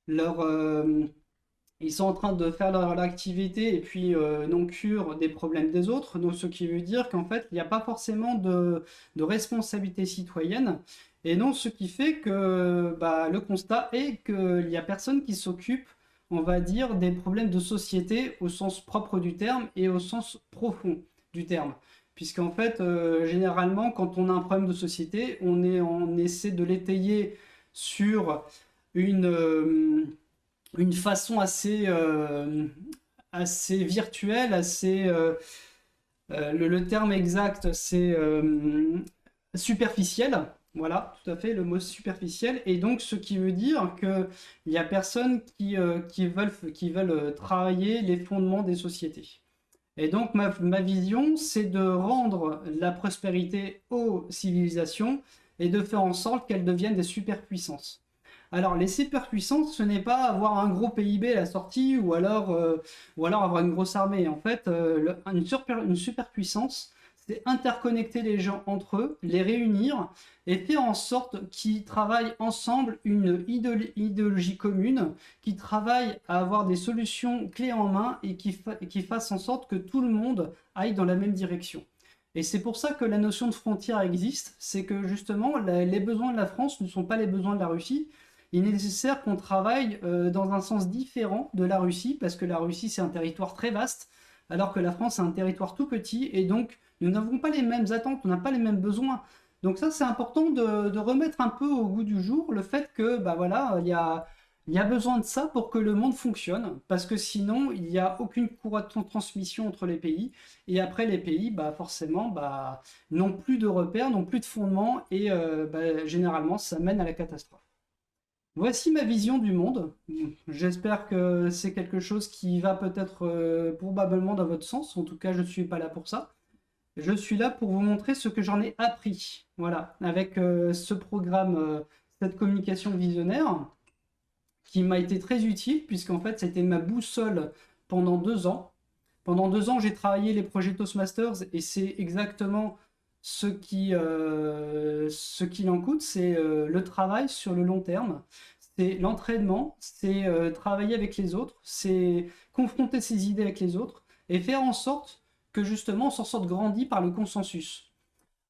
ils sont en train de faire leur activité et puis non cure des problèmes des autres. Donc, ce qui veut dire qu'en fait, il n'y a pas forcément de responsabilité citoyenne. Et non, ce qui fait que le constat est qu'il n'y a personne qui s'occupe, on va dire, des problèmes de société au sens propre du terme et au sens profond du terme. Puisqu'en fait, généralement, quand on a un problème de société, on essaie de l'étayer sur une façon assez virtuelle, le terme exact, c'est superficiel. Voilà, tout à fait, le mot superficiel. Et donc, ce qui veut dire qu'il n'y a personne qui veulent travailler les fondements des sociétés. Et donc, ma vision, c'est de rendre la prospérité aux civilisations et de faire en sorte qu'elles deviennent des superpuissances. Alors, les superpuissances, ce n'est pas avoir un gros PIB à la sortie ou alors avoir une grosse armée. En fait, une superpuissance, c'est interconnecter les gens entre eux, les réunir et faire en sorte qu'ils travaillent ensemble une idéologie commune, qui travaillent à avoir des solutions clés en main et qui fassent en sorte que tout le monde aille dans la même direction. Et c'est pour ça que la notion de frontière existe, c'est que justement les besoins de la France ne sont pas les besoins de la Russie. Il est nécessaire qu'on travaille dans un sens différent de la Russie, parce que la Russie c'est un territoire très vaste, alors que la France c'est un territoire tout petit, et donc nous n'avons pas les mêmes attentes, on n'a pas les mêmes besoins. Donc ça, c'est important de remettre un peu au goût du jour le fait que, bah voilà, il y a besoin de ça pour que le monde fonctionne, parce que sinon, il n'y a aucune courroie de transmission entre les pays, et après, les pays, bah forcément, bah, n'ont plus de repères, n'ont plus de fondements, et bah, généralement, ça mène à la catastrophe. Voici ma vision du monde. J'espère que c'est quelque chose qui va peut-être probablement dans votre sens, en tout cas, je ne suis pas là pour ça. Je suis là pour vous montrer ce que j'en ai appris, voilà, avec ce programme, cette communication visionnaire, qui m'a été très utile, puisqu'en fait, c'était ma boussole pendant 2 ans. Pendant 2 ans, j'ai travaillé les projets Toastmasters, et c'est exactement ce qu'il en coûte, c'est le travail sur le long terme, c'est l'entraînement, c'est travailler avec les autres, c'est confronter ses idées avec les autres, et faire en sorte que justement on s'en sorte grandi par le consensus.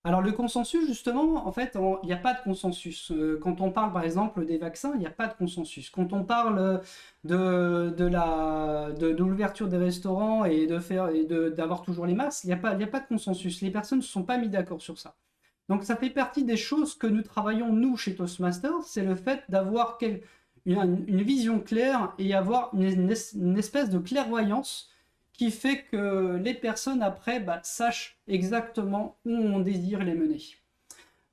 Alors le consensus, justement, en fait, il n'y a pas de consensus. Quand on parle par exemple des vaccins, il n'y a pas de consensus. Quand on parle de l'ouverture des restaurants et d'avoir toujours les masques, il n'y a pas de consensus. Les personnes ne se sont pas mis d'accord sur ça. Donc ça fait partie des choses que nous travaillons nous chez Toastmasters, c'est le fait d'avoir une vision claire et avoir une espèce de clairvoyance qui fait que les personnes après sachent exactement où on désire les mener.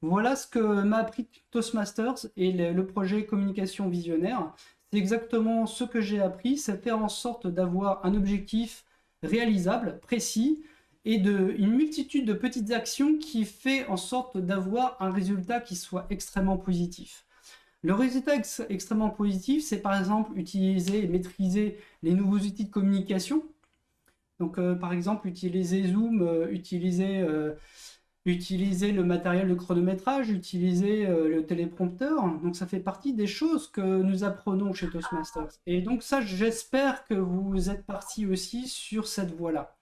Voilà ce que m'a appris Toastmasters et le projet communication visionnaire. C'est exactement ce que j'ai appris, c'est faire en sorte d'avoir un objectif réalisable, précis, et une multitude de petites actions qui fait en sorte d'avoir un résultat qui soit extrêmement positif. Le résultat extrêmement positif, c'est par exemple utiliser et maîtriser les nouveaux outils de communication. Donc, par exemple, utiliser Zoom, utiliser le matériel de chronométrage, utiliser le téléprompteur. Donc, ça fait partie des choses que nous apprenons chez Toastmasters. Et donc, ça, j'espère que vous êtes partis aussi sur cette voie-là.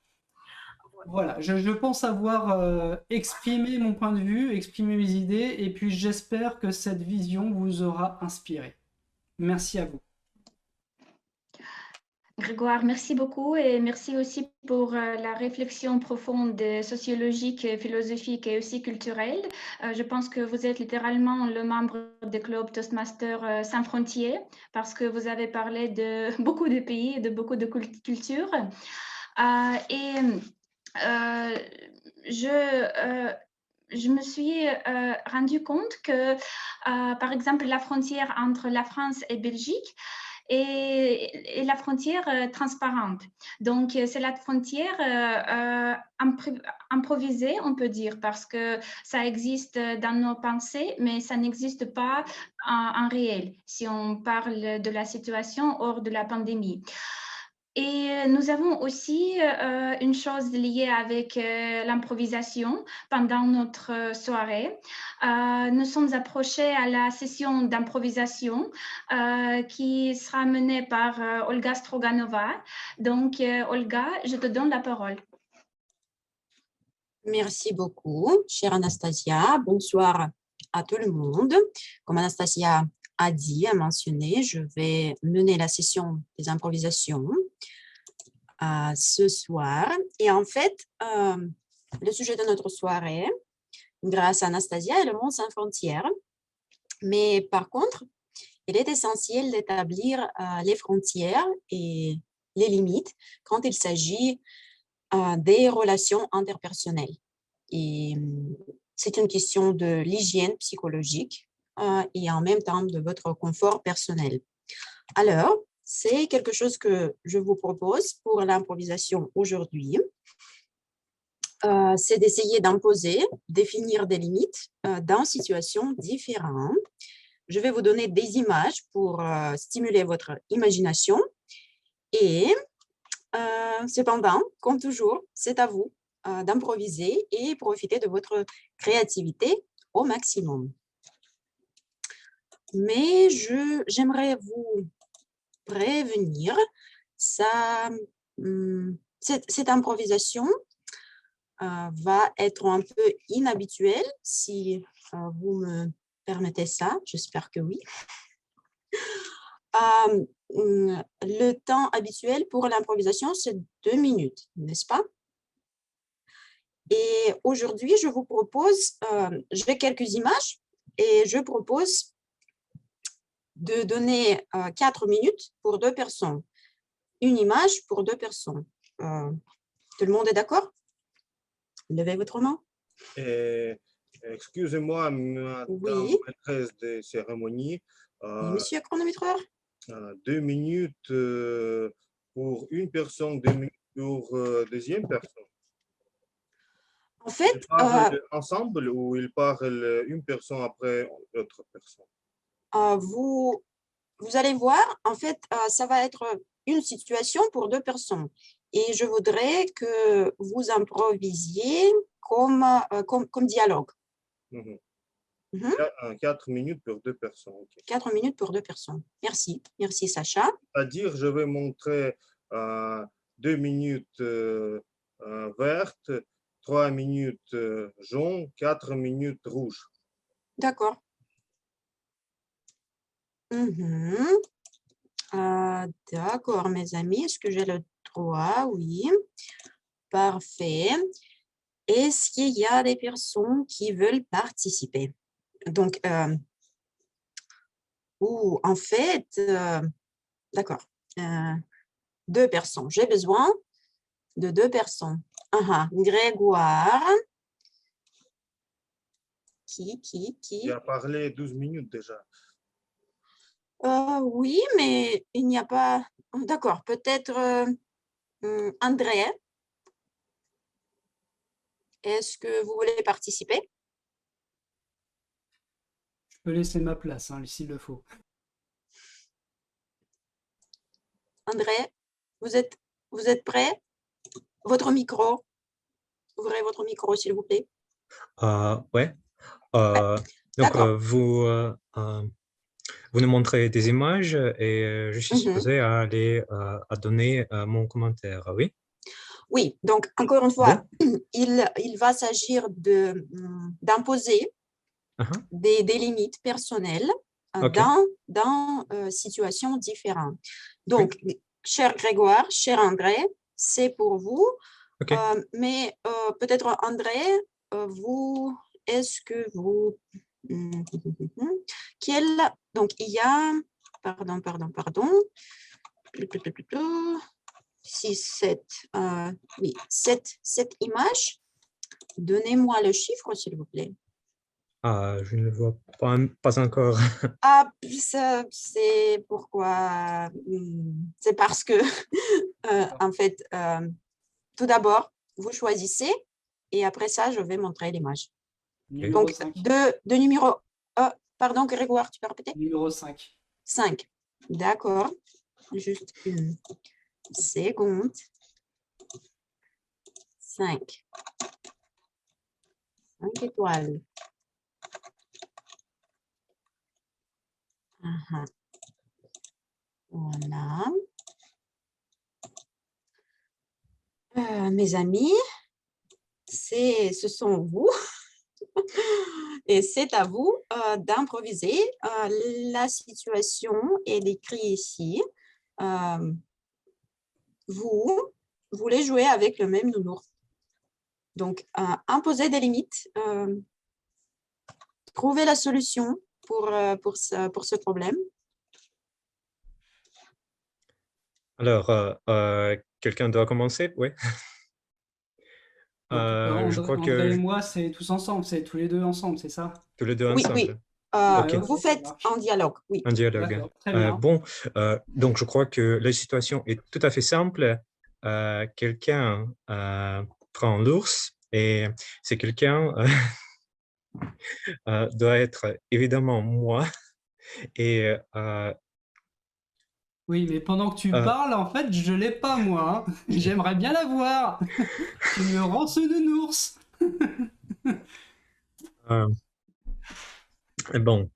Voilà, je pense avoir exprimé mon point de vue, exprimé mes idées, et puis j'espère que cette vision vous aura inspiré. Merci à vous. Grégoire, merci beaucoup et merci aussi pour la réflexion profonde, sociologique, philosophique et aussi culturelle. Je pense que vous êtes littéralement le membre du club Toastmasters sans frontières parce que vous avez parlé de beaucoup de pays et de beaucoup de cultures. Je me suis rendu compte que, par exemple, la frontière entre la France et Belgique et la frontière transparente. Donc, c'est la frontière improvisée, on peut dire, parce que ça existe dans nos pensées, mais ça n'existe pas en réel, si on parle de la situation hors de la pandémie. Et nous avons aussi une chose liée avec l'improvisation pendant notre soirée. Nous sommes approchés à la session d'improvisation qui sera menée par Olga Stroganova. Donc, Olga, je te donne la parole. Merci beaucoup, chère Anastasia. Bonsoir à tout le monde. Comme Anastasia a mentionné, je vais mener la session des improvisations ce soir. Et en fait, le sujet de notre soirée, grâce à Anastasia, est le monde sans frontières. Mais par contre, il est essentiel d'établir les frontières et les limites quand il s'agit des relations interpersonnelles. Et c'est une question de l'hygiène psychologique et en même temps de votre confort personnel. Alors, c'est quelque chose que je vous propose pour l'improvisation aujourd'hui. C'est d'essayer d'imposer, définir des limites dans des situations différentes. Je vais vous donner des images pour stimuler votre imagination. Et cependant, comme toujours, c'est à vous d'improviser et profiter de votre créativité au maximum. Mais j'aimerais vous prévenir, cette improvisation va être un peu inhabituelle, si vous me permettez ça, j'espère que oui. Le temps habituel pour l'improvisation, c'est 2 minutes, n'est-ce pas? Et aujourd'hui, je vous propose, j'ai quelques images et je propose de donner 4 minutes pour 2 personnes. Une image pour 2 personnes. Tout le monde est d'accord? Levez votre main. Excusez-moi, madame Oui. maîtresse de cérémonie. Oui, monsieur chronométreur. 2 minutes pour une personne, 2 minutes pour deuxième personne. En fait, ils parlent ensemble ou ils parlent une personne après l'autre personne? Vous allez voir, en fait, ça va être une situation pour 2 personnes. Et je voudrais que vous improvisiez comme dialogue. 4 minutes pour 2 personnes. Okay. 4 minutes pour 2 personnes. Merci. Merci, Sacha. C'est-à-dire, je vais montrer 2 minutes vertes, 3 minutes jaunes, 4 minutes rouges. D'accord. D'accord, mes amis. Est-ce que j'ai le droit? Oui. Parfait. Est-ce qu'il y a des personnes qui veulent participer? Donc, en fait, d'accord, 2 personnes. J'ai besoin de 2 personnes. Grégoire. Qui? Il a parlé 12 minutes déjà. Oui, mais il n'y a pas... D'accord, peut-être André. Est-ce que vous voulez participer? Je peux laisser ma place, hein, s'il le faut. André, vous êtes prêt? Votre micro. Ouvrez votre micro, s'il vous plaît. Ouais. Donc, vous nous montrez des images et je suis supposé aller à donner mon commentaire, oui? Oui, donc encore une fois, il va s'agir d'imposer des limites personnelles dans situations différentes. Donc, cher Grégoire, cher André, c'est pour vous. Mais peut-être André, est-ce que vous... Donc, il y a... Pardon. 7 images. Donnez-moi le chiffre, s'il vous plaît. Je ne le vois pas encore. C'est pourquoi... C'est parce que, en fait, tout d'abord, vous choisissez et après ça, je vais montrer l'image. Donc, de numéro... pardon, Grégoire, tu peux répéter? Numéro 5. 5. D'accord. Juste une seconde. 5. 5 étoiles. Voilà. Mes amis, ce sont vous. Et c'est à vous d'improviser. La situation est décrite ici. Vous voulez jouer avec le même nounours. Donc, imposer des limites, trouver la solution pour ce problème. Alors, quelqu'un doit commencer? Oui. Je crois André que et moi, c'est tous ensemble, c'est tous les deux ensemble, c'est ça? tous les deux Oui, ensemble. oui. Ok. Vous faites un dialogue, oui. Un dialogue. D'accord, très bien. Bon, donc je crois que la situation est tout à fait simple. Quelqu'un prend l'ours et c'est quelqu'un doit être évidemment moi. Et Oui, mais pendant que tu parles, en fait, je l'ai pas, moi. Hein. J'aimerais bien la voir. Tu me rends ce nounours. bon.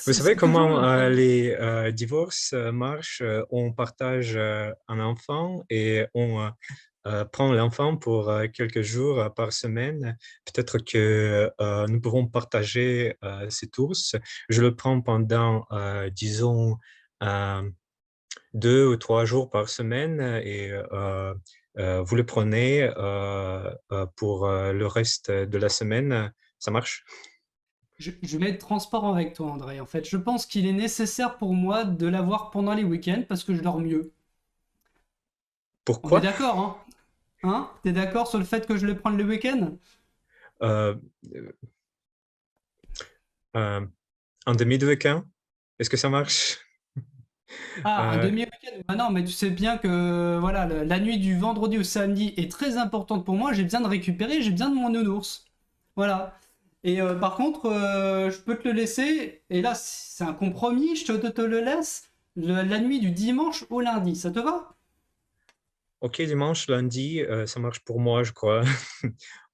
Vous savez comment les divorces marchent? On partage un enfant et on prend l'enfant pour quelques jours par semaine. Peut-être que nous pourrons partager cet ours. Je le prends pendant, disons, 2 ou 3 jours par semaine et vous le prenez pour le reste de la semaine. Ça marche? Je vais être transparent avec toi, André. En fait, je pense qu'il est nécessaire pour moi de l'avoir pendant les week-ends parce que je dors mieux. Pourquoi? On est d'accord, hein? Hein? T'es d'accord sur le fait que je le prenne le week-end? Un demi de week-end? Est-ce que ça marche? Ah, un demi-week-end? Bah non, mais tu sais bien que voilà, la nuit du vendredi au samedi est très importante pour moi. J'ai besoin de récupérer, j'ai besoin de mon nounours. Voilà. Et par contre, je peux te le laisser. Et là, c'est un compromis. Je te le laisse la nuit du dimanche au lundi. Ça te va? Ok, dimanche, lundi, ça marche pour moi, je crois. Bon.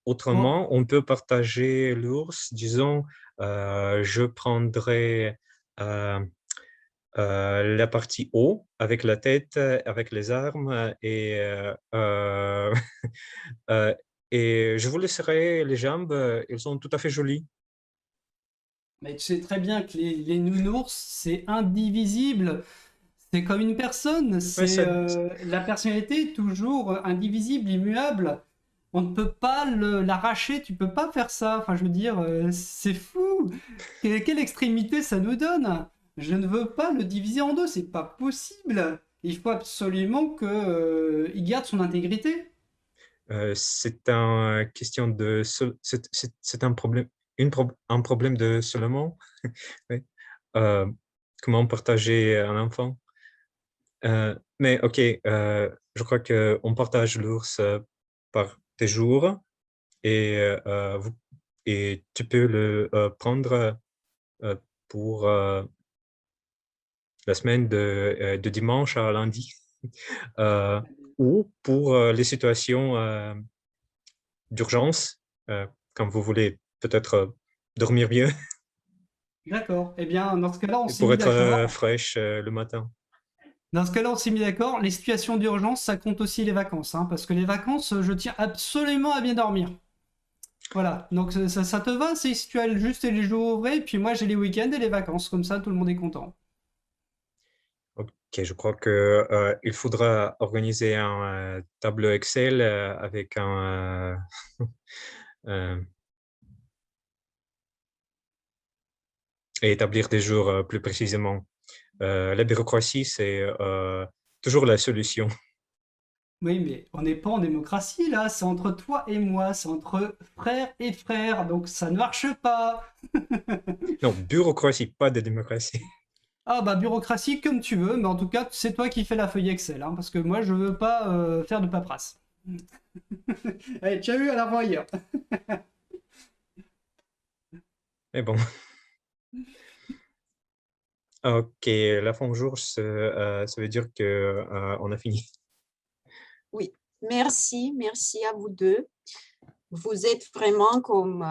Autrement, on peut partager l'ours. Disons, je prendrai la partie haut avec la tête, avec les armes et et je vous laisserai les jambes. Elles sont tout à fait jolies. Mais tu sais très bien que les nounours, c'est indivisible. C'est comme une personne. Ouais, C'est la personnalité est toujours indivisible, immuable. On ne peut pas l'arracher. Tu peux pas faire ça. Enfin, je veux dire, c'est fou. Quelle extrémité ça nous donne? Je ne veux pas le diviser en deux. C'est pas possible. Il faut absolument que il garde son intégrité. C'est un question de c'est un problème un problème de seulement. Oui. Comment partager un enfant? Mais ok, je crois qu'on partage l'ours par des jours et, et tu peux le prendre pour la semaine de dimanche à lundi ou pour les situations d'urgence, quand vous voulez peut-être dormir mieux D'accord. Eh bien, dans ce cas-là, on et s'est pour mis être d'accord. fraîche le matin. Dans ce cas-là, on s'est mis d'accord. Les situations d'urgence, ça compte aussi les vacances, hein, parce que les vacances, je tiens absolument à bien dormir. Voilà. Donc ça te va si tu as juste les jours ouvrés, puis moi j'ai les week-ends et les vacances, comme ça tout le monde est content. Ok, je crois que il faudra organiser un tableau Excel avec un et établir des jours plus précisément. La bureaucratie, c'est toujours la solution. Oui, mais on n'est pas en démocratie là, c'est entre toi et moi, c'est entre frères et frères, donc ça ne marche pas. Non, bureaucratie, pas de démocratie. Ah bah bureaucratie comme tu veux, mais en tout cas c'est toi qui fais la feuille Excel, hein, parce que moi je veux pas faire de paperasse. Allez, tu as eu à la revoyure. Mais bon. Ok, la fin du jour, ça veut dire que on a fini. Oui, merci à vous deux. Vous êtes vraiment comme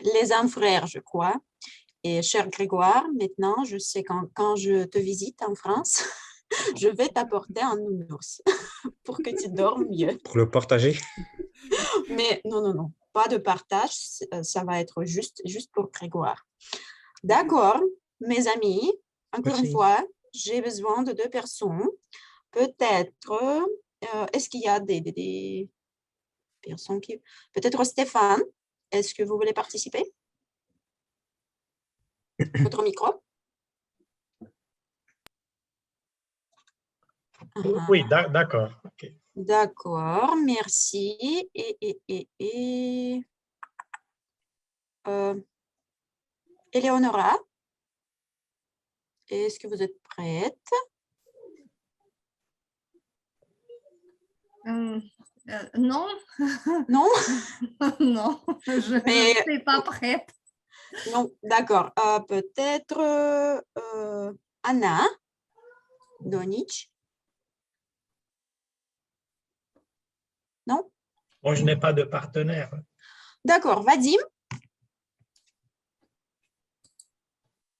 les âmes frères, je crois. Et cher Grégoire, maintenant, je sais quand je te visite en France, Je vais t'apporter un nounours pour que tu dormes mieux. Pour le partager. Mais non, non, non, pas de partage, ça va être juste pour Grégoire. D'accord, mes amis, encore une Merci. fois, j'ai besoin de 2 personnes. Peut-être, est-ce qu'il y a des personnes qui... Peut-être Stéphane, est-ce que vous voulez participer? Votre micro? Oui, d'accord. Ok. D'accord, merci. Eleonora, est-ce que vous êtes prête? Non. Non? Non, je Mais- ne suis pas prête. Non, d'accord. Peut-être Anna Donic? Non? Moi, je n'ai pas de partenaire. D'accord, Vadim?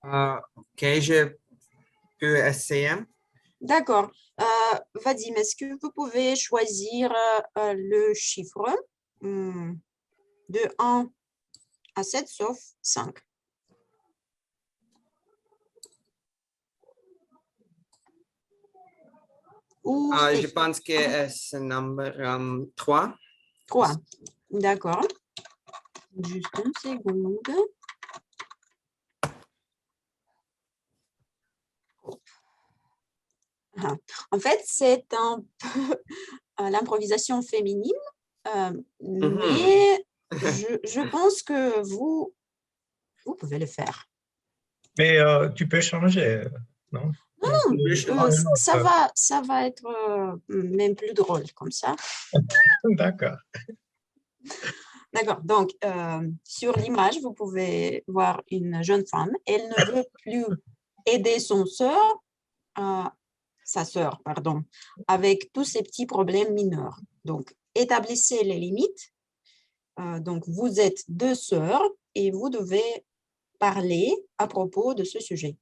Ok, je peux essayer. D'accord. Vadim, est-ce que vous pouvez choisir le chiffre de 1 à 7 sauf 5? Ou Je pense que c'est le numéro 3. 3. D'accord. Juste une seconde. Ah. En fait, c'est un peu l'improvisation féminine, mais je pense que vous pouvez le faire. Mais tu peux changer, non? Non, ça va être même plus drôle comme ça. D'accord. D'accord. Donc, sur l'image, vous pouvez voir une jeune femme. Elle ne veut plus aider sa sœur, pardon, avec tous ces petits problèmes mineurs. Donc, établissez les limites. Donc, vous êtes 2 sœurs et vous devez parler à propos de ce sujet.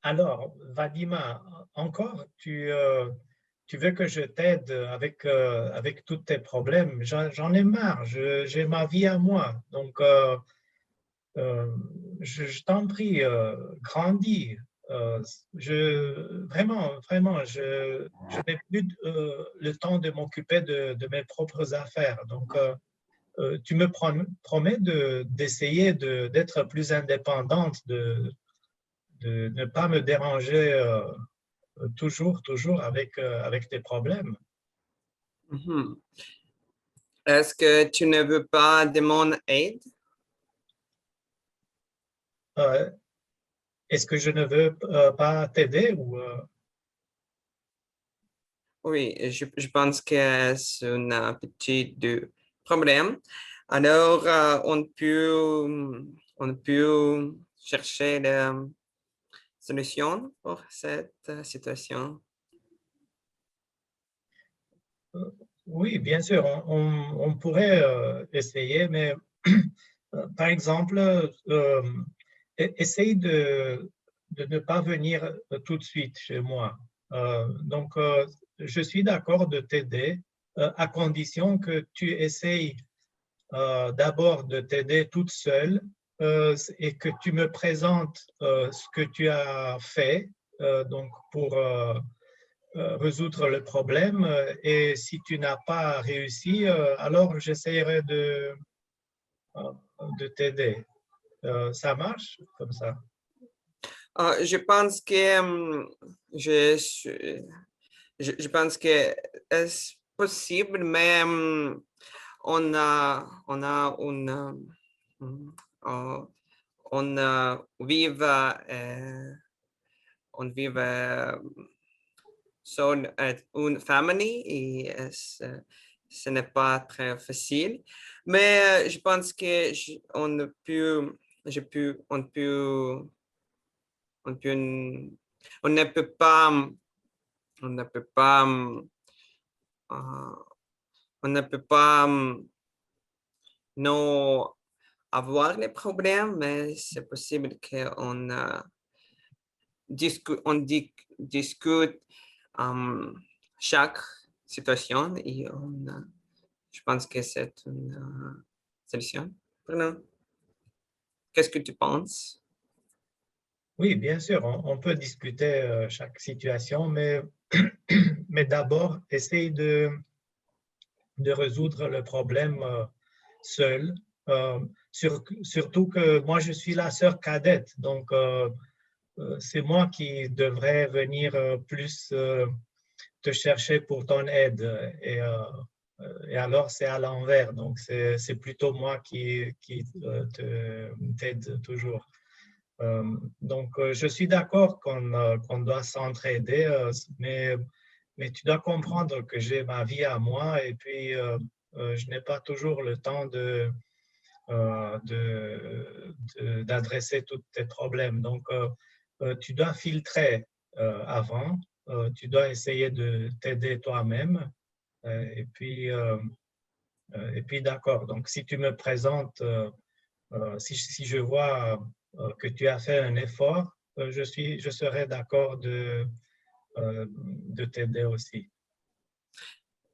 Alors, Vadima, encore, tu veux que je t'aide avec tous tes problèmes? J'en ai marre, j'ai ma vie à moi. Donc, je t'en prie, grandis. Vraiment, je n'ai plus le temps de m'occuper de mes propres affaires. Donc, tu me promets d'essayer d'être plus indépendante, de ne pas me déranger toujours avec tes problèmes. Est-ce que tu ne veux pas de mon aide? Est-ce que je ne veux pas t'aider ou Oui, je pense que c'est un petit problème. Alors, on peut chercher la solution pour cette situation. Oui, bien sûr, on pourrait essayer, mais par exemple, essaye de ne pas venir tout de suite chez moi. Donc, je suis d'accord de t'aider à condition que tu essayes d'abord de t'aider toute seule et que tu me présentes ce que tu as fait donc pour résoudre le problème. Et si tu n'as pas réussi, alors j'essaierai de t'aider. Ça marche comme ça? Je pense que je pense que c'est possible, mais on vive sur une famille et ce n'est pas très facile. Mais je pense que on ne peut pas non avoir les problèmes, mais c'est possible qu'on discute chaque situation et je pense que c'est une solution pour nous. Qu'est-ce que tu penses? Oui, bien sûr, on peut discuter chaque situation, mais, mais d'abord, essaye de résoudre le problème seul. Surtout que moi, je suis la sœur cadette, donc c'est moi qui devrais venir plus te chercher pour ton aide. Et alors, c'est à l'envers. Donc, c'est plutôt moi qui t'aide toujours. Donc, je suis d'accord qu'on doit s'entraider, mais tu dois comprendre que j'ai ma vie à moi et puis je n'ai pas toujours le temps d'adresser tous tes problèmes. Donc, tu dois filtrer avant, tu dois essayer de t'aider toi-même. Et puis d'accord. Donc, si tu me présentes, si je vois que tu as fait un effort, je serai d'accord de t'aider aussi.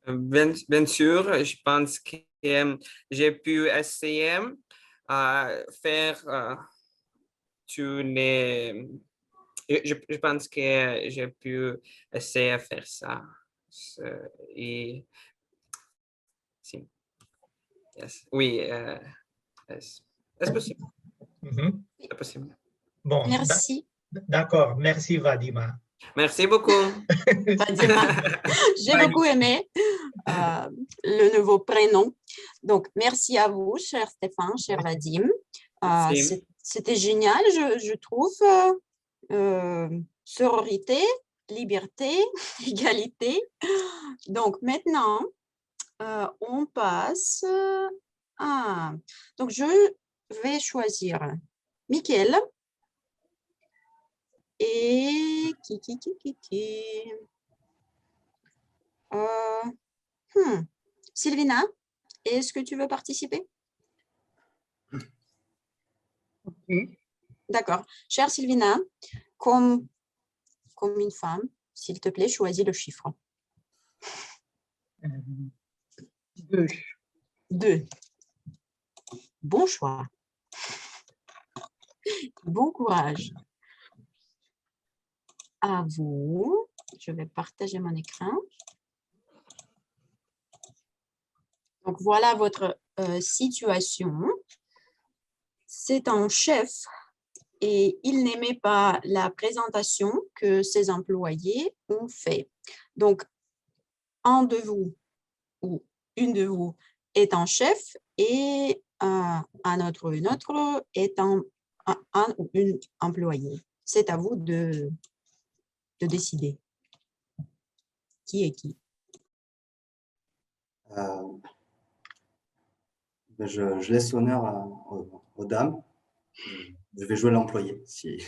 Bien sûr, je pense que j'ai pu essayer faire tous les... Je pense que j'ai pu essayer de faire ça. Et... Si. Yes. Oui, est-ce possible? C'est possible. Bon, Merci. D'accord, merci Vadima. Merci beaucoup. Vadima, j'ai beaucoup aimé le nouveau prénom. Donc, merci à vous, cher Stéphane, cher Vadim. C'était génial, je trouve. Sororité, liberté, égalité. Donc, maintenant, on passe à... Donc, je vais choisir Mickaël et Sylvina, est-ce que tu veux participer? D'accord. Chère Sylvina, comme une femme, s'il te plaît, choisis le chiffre. 2. 2. Bon choix. Bon courage. À vous. Je vais partager mon écran. Donc, voilà votre situation. C'est un chef et il n'aimait pas la présentation que ses employés ont fait. Donc, un de vous ou une de vous est un chef et un autre ou une autre est un ou une employée. C'est à vous de décider qui est qui. Je laisse l'honneur aux dames. Je vais jouer l'employé, si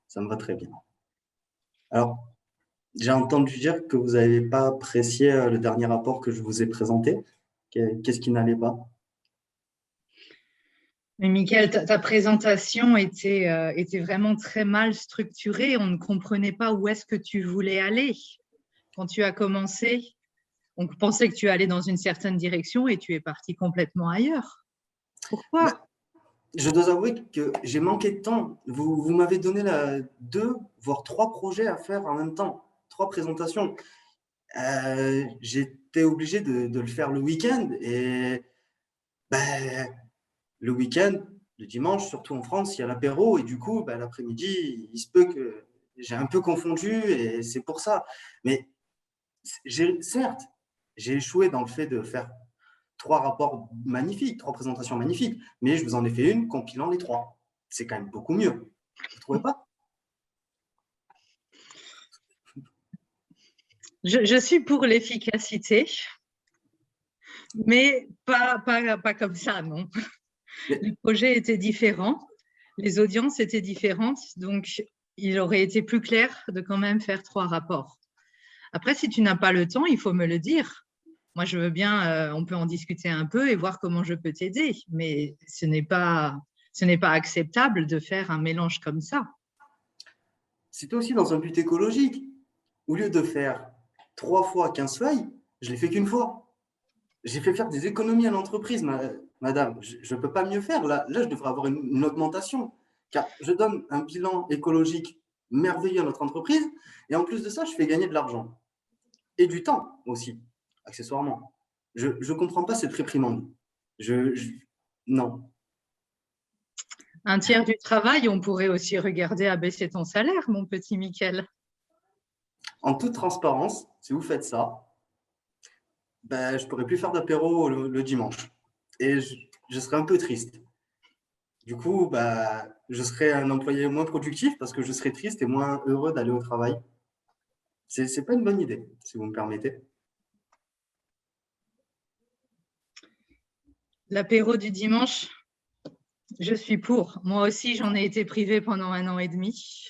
ça me va très bien. Alors, j'ai entendu dire que vous n'avez pas apprécié le dernier rapport que je vous ai présenté. Qu'est-ce qui n'allait pas? Mais Mickaël, ta présentation était vraiment très mal structurée. On ne comprenait pas où est-ce que tu voulais aller. Quand tu as commencé, on pensait que tu allais dans une certaine direction et tu es parti complètement ailleurs. Pourquoi? Je dois avouer que j'ai manqué de temps. Vous m'avez donné 2, voire 3 projets à faire en même temps, 3 présentations. J'étais obligé de le faire le week-end et le week-end, le dimanche, surtout en France, il y a l'apéro et du coup, l'après-midi, il se peut que j'ai un peu confondu et c'est pour ça. Mais certes, j'ai échoué dans le fait de faire 3 rapports magnifiques, 3 présentations magnifiques, mais je vous en ai fait une compilant les 3. C'est quand même beaucoup mieux. Vous ne trouvez pas? Je suis pour l'efficacité, mais pas comme ça, non. Les projets étaient différents, les audiences étaient différentes, donc il aurait été plus clair de quand même faire 3 rapports. Après, si tu n'as pas le temps, il faut me le dire. Moi, je veux bien, on peut en discuter un peu et voir comment je peux t'aider, mais ce n'est pas acceptable de faire un mélange comme ça. C'était aussi dans un but écologique. Au lieu de faire 3 fois 15 feuilles, je l'ai fait qu'une fois. J'ai fait faire des économies à l'entreprise, madame. Je ne peux pas mieux faire. Là, je devrais avoir une augmentation. Car je donne un bilan écologique merveilleux à notre entreprise. Et en plus de ça, je fais gagner de l'argent. Et du temps aussi, accessoirement. Je ne comprends pas cette réprimande. Non. Un tiers du travail, on pourrait aussi regarder à baisser ton salaire, mon petit Mickaël. En toute transparence, si vous faites ça, ben, je ne pourrais plus faire d'apéro le dimanche. Et je serais un peu triste. Du coup, bah, je serais un employé moins productif parce que je serais triste et moins heureux d'aller au travail. Ce n'est pas une bonne idée, si vous me permettez. L'apéro du dimanche, je suis pour. Moi aussi, j'en ai été privée pendant 1 an et demi.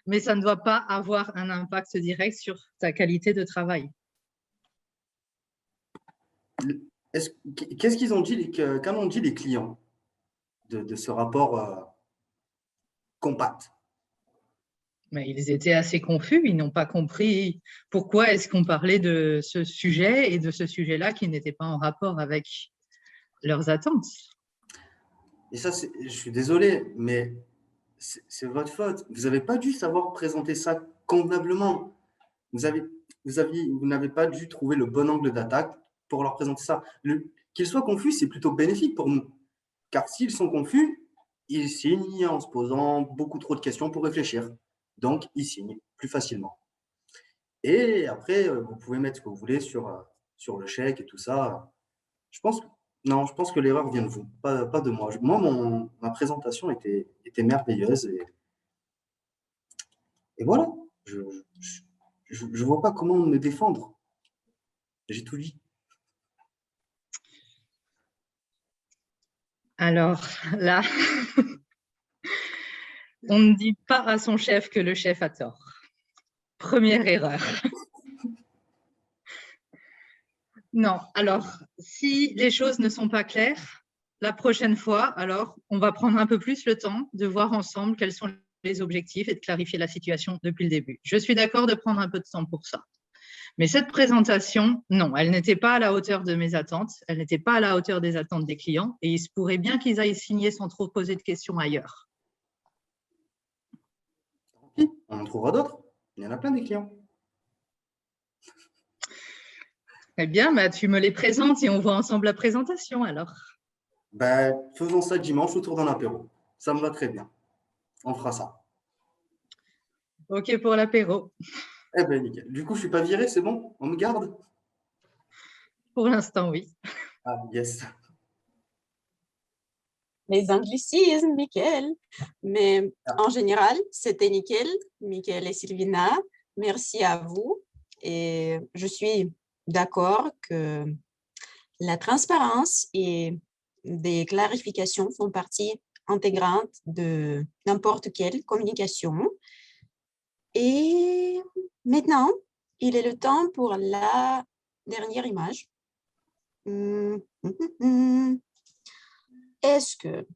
Mais ça ne doit pas avoir un impact direct sur ta qualité de travail. Qu'est-ce qu'ils ont dit, qu'en ont dit les clients de ce rapport compact? Mais ils étaient assez confus, ils n'ont pas compris pourquoi est-ce qu'on parlait de ce sujet et de ce sujet-là qui n'était pas en rapport avec leurs attentes. Et ça, je suis désolé, mais c'est votre faute. Vous n'avez pas dû savoir présenter ça convenablement. Vous n'avez pas dû trouver le bon angle d'attaque pour leur présenter ça. Qu'ils soient confus, c'est plutôt bénéfique pour nous. Car s'ils sont confus, ils signent en se posant beaucoup trop de questions pour réfléchir. Donc, ils signent plus facilement. Et après, vous pouvez mettre ce que vous voulez sur le chèque et tout ça. Je pense que l'erreur vient de vous, pas de moi. Moi, ma présentation était merveilleuse. Et voilà. Je ne vois pas comment me défendre. J'ai tout dit. Alors là, on ne dit pas à son chef que le chef a tort. Première erreur. Non, alors, si les choses ne sont pas claires, la prochaine fois, alors, on va prendre un peu plus le temps de voir ensemble quels sont les objectifs et de clarifier la situation depuis le début. Je suis d'accord de prendre un peu de temps pour ça. Mais cette présentation, non, elle n'était pas à la hauteur de mes attentes, elle n'était pas à la hauteur des attentes des clients et il se pourrait bien qu'ils aillent signer sans trop poser de questions ailleurs. On en trouvera d'autres. Il y en a plein des clients. Eh bien, bah, tu me les présentes et on voit ensemble la présentation alors. Ben, faisons ça dimanche autour d'un apéro. Ça me va très bien. On fera ça. Ok pour l'apéro. Eh ben nickel. Du coup, je ne suis pas viré, c'est bon? On me garde? Pour l'instant, oui. Ah, yes. Les anglicismes, Mickaël. Mais en général, c'était nickel. Mickaël et Sylvina, merci à vous. Et je suis d'accord que la transparence et des clarifications font partie intégrante de n'importe quelle communication. Et maintenant, il est le temps pour la dernière image. Est-ce que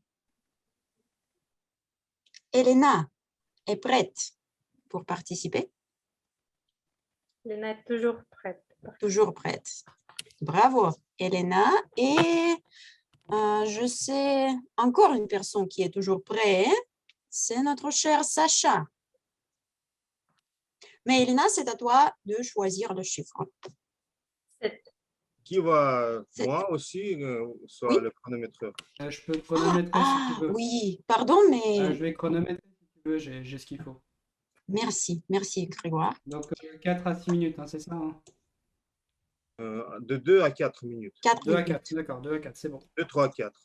Elena est prête pour participer? Elena est toujours prête. Toujours prête. Bravo, Elena. Et je sais encore une personne qui est toujours prête. C'est notre cher Sacha. Mais Elena, c'est à toi de choisir le chiffre. 7. Qui va, moi aussi, soit Oui. le chronométreur? Je peux chronométrer si tu veux. Oui, pardon, mais... Je vais chronométrer si tu veux, j'ai ce qu'il faut. Merci Grégoire. Donc 4 à 6 minutes, hein, c'est ça hein? De 2 à 4 minutes. 2 à 4, d'accord, 2 à 4, c'est bon. 2, 3, 4.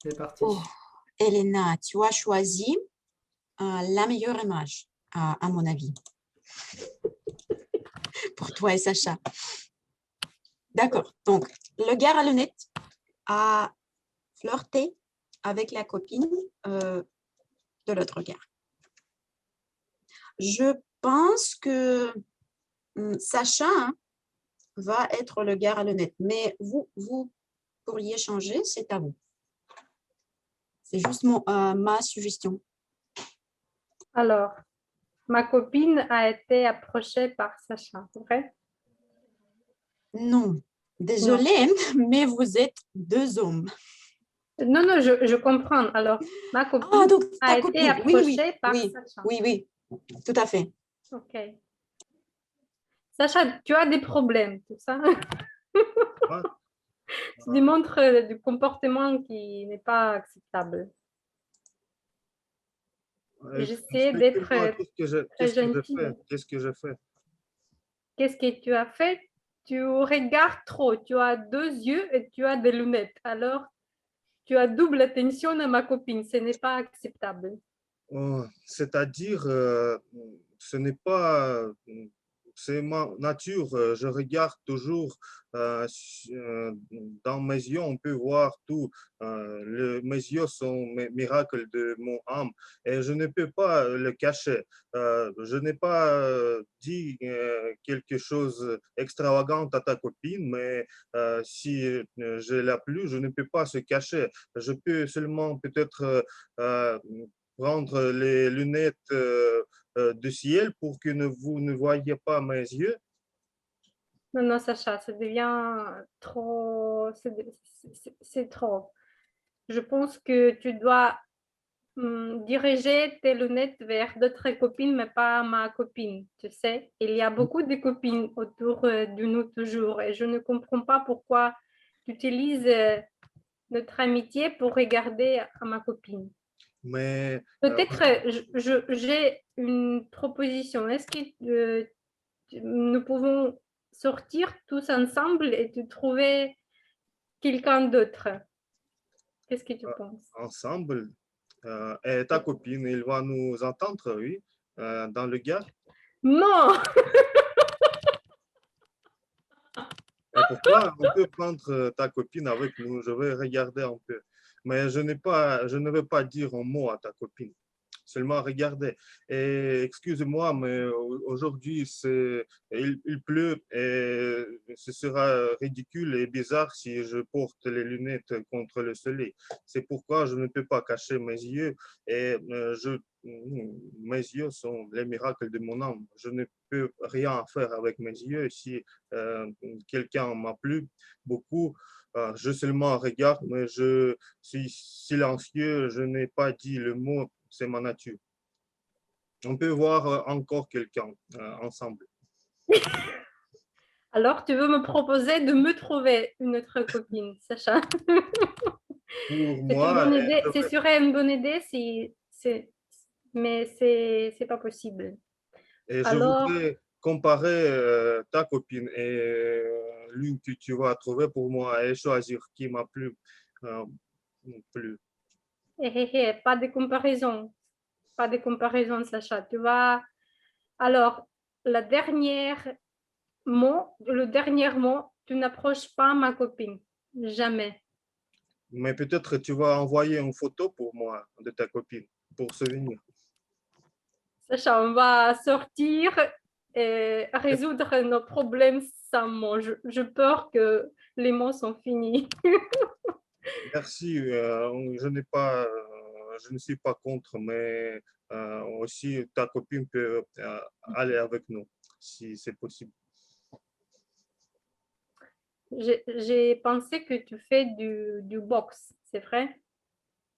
C'est parti. Oh, Elena, tu as choisi la meilleure image, à mon avis. Pour toi et Sacha. D'accord, donc le gars à lunettes a flirté avec la copine de l'autre gars. Je pense que Sacha va être le gars à lunettes. Mais vous pourriez changer, c'est à vous. C'est juste ma suggestion. Alors, ma copine a été approchée par Sacha, c'est vrai? Non, désolée, mais vous êtes deux hommes. Non, non, je comprends. Alors, ma copine donc a ta été copine, approchée par oui, Sacha. oui, tout à fait. Ok. Sacha, tu as des problèmes, tout ça? Tu démontres du comportement qui n'est pas acceptable. J'essaie d'être très gentille. Qu'est-ce que j'ai fait? Qu'est-ce que tu as fait? Tu regardes trop. Tu as deux yeux et tu as des lunettes. Alors, tu as double attention à ma copine. Ce n'est pas acceptable. C'est-à-dire, ce n'est pas, c'est ma nature. Je regarde toujours dans mes yeux, on peut voir tout. Mes yeux sont mes miracles de mon âme et je ne peux pas le cacher. Je n'ai pas dit quelque chose d'extravagant à ta copine, mais si je l'ai plu, je ne peux pas se cacher. Je peux seulement peut-être prendre les lunettes de ciel pour que vous ne voyez pas mes yeux. Non, non, Sacha, ça devient trop. C'est trop. Je pense que tu dois diriger tes lunettes vers d'autres copines, mais pas ma copine. Tu sais, il y a beaucoup de copines autour de nous toujours et je ne comprends pas pourquoi tu utilises notre amitié pour regarder à ma copine. Mais peut-être j'ai une proposition. Est-ce que nous pouvons sortir tous ensemble et te trouver quelqu'un d'autre? Qu'est-ce que tu penses? Ensemble, et ta copine, il va nous entendre, oui, dans le gars? Non! Et pourquoi on peut prendre ta copine avec nous? Je vais regarder un peu. Mais je ne vais pas dire un mot à ta copine. Seulement regarder. Et excuse-moi, mais aujourd'hui, il pleut et ce sera ridicule et bizarre si je porte les lunettes contre le soleil. C'est pourquoi je ne peux pas cacher mes yeux et mes yeux sont les miracles de mon âme. Je ne peux rien faire avec mes yeux. Si quelqu'un m'a plu beaucoup, je seulement regarde, mais je suis silencieux, je n'ai pas dit le mot, c'est ma nature. On peut voir encore quelqu'un ensemble. Alors, tu veux me proposer de me trouver une autre copine, Sacha? Pour moi, ce serait une bonne idée, mais c'est pas possible. Et je voudrais comparer ta copine et l'une que tu vas trouver pour moi et choisir qui m'a plu. Pas de comparaison. Pas de comparaison, Sacha. Tu vas... Alors, le dernier mot, tu n'approches pas ma copine. Jamais. Mais peut-être tu vas envoyer une photo pour moi de ta copine pour souvenir. Sacha, on va sortir et résoudre nos problèmes sans mots. Je peur que les mots sont finis. Merci. Je ne suis pas contre, mais aussi ta copine peut aller avec nous si c'est possible. J'ai pensé que tu fais du boxe, c'est vrai?